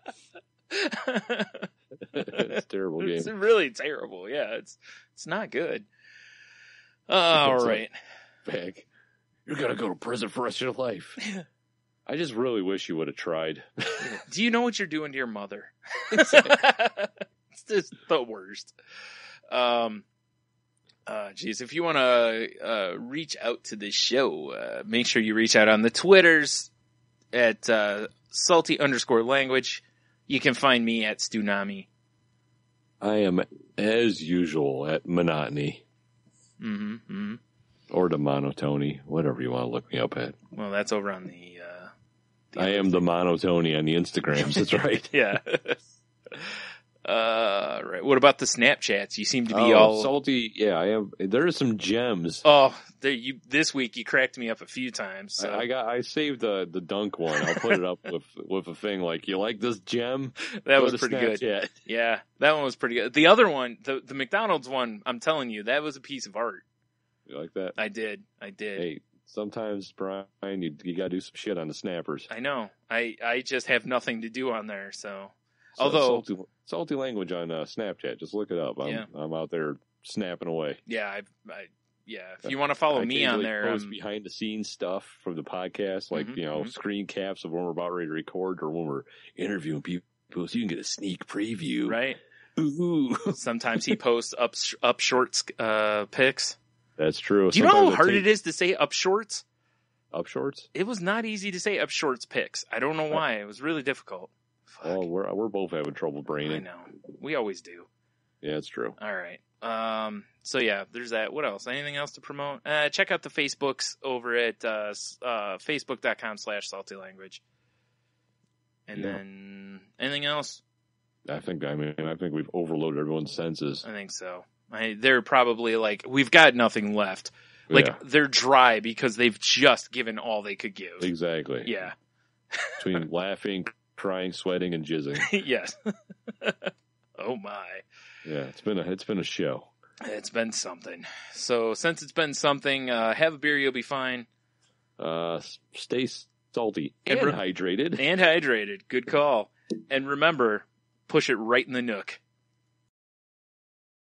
S7: It's a terrible game.
S6: It's really terrible. Yeah, it's not good. All right.
S7: Back. You're going to go to prison for the rest of your life. I just really wish you would have tried.
S6: Do you know what you're doing to your mother? It's just the worst. Geez, if you want to reach out to this show, make sure you reach out on the Twitters at salty_language. You can find me at Stunami.
S7: I am, as usual, at Monotony.
S6: Mm-hmm.
S7: Or the Monotony, whatever you want to look me up at.
S6: Well, that's over on the
S7: I am the Monotony on the Instagrams, that's right.
S6: Yeah. Right. What about the Snapchats? You seem to be all
S7: salty. Yeah, I am. There are some gems.
S6: Oh, this week you cracked me up a few times. So.
S7: I saved the dunk one. I'll put it up with a thing like, you like this gem?
S6: That was pretty good. Yeah, that one was pretty good. The other one, the McDonald's one, I'm telling you, that was a piece of art.
S7: You like that?
S6: I did.
S7: Hey, sometimes, Brian, you gotta do some shit on the snappers.
S6: I know. I just have nothing to do on there, so. Although
S7: salty language on Snapchat, just look it up. I'm out there snapping away.
S6: Yeah, if you want to follow me on there,
S7: post behind the scenes stuff from the podcast, like screen caps of when we're about ready to record or when we're interviewing people, so you can get a sneak preview.
S6: Right.
S7: Ooh.
S6: Sometimes he posts up shorts pics.
S7: That's true.
S6: Do you know how hard it is to say up shorts?
S7: Up shorts?
S6: It was not easy to say up shorts pics. I don't know why. It was really difficult. Fuck.
S7: Oh, we're both having trouble braining.
S6: I know. We always do.
S7: Yeah, it's true.
S6: All right. So yeah, there's that. What else? Anything else to promote? Check out the Facebooks over at facebook.com/saltylanguage. And then anything else?
S7: I think we've overloaded everyone's senses.
S6: I think so. They're probably like, we've got nothing left. Like they're dry because they've just given all they could give.
S7: Exactly.
S6: Yeah.
S7: Between laughing, crying, sweating, and jizzing.
S6: Yes. Oh my.
S7: Yeah, it's been a show.
S6: It's been something. So since it's been something, have a beer, you'll be fine.
S7: Stay salty and hydrated.
S6: And hydrated. Good call. And remember, push it right in the Nook.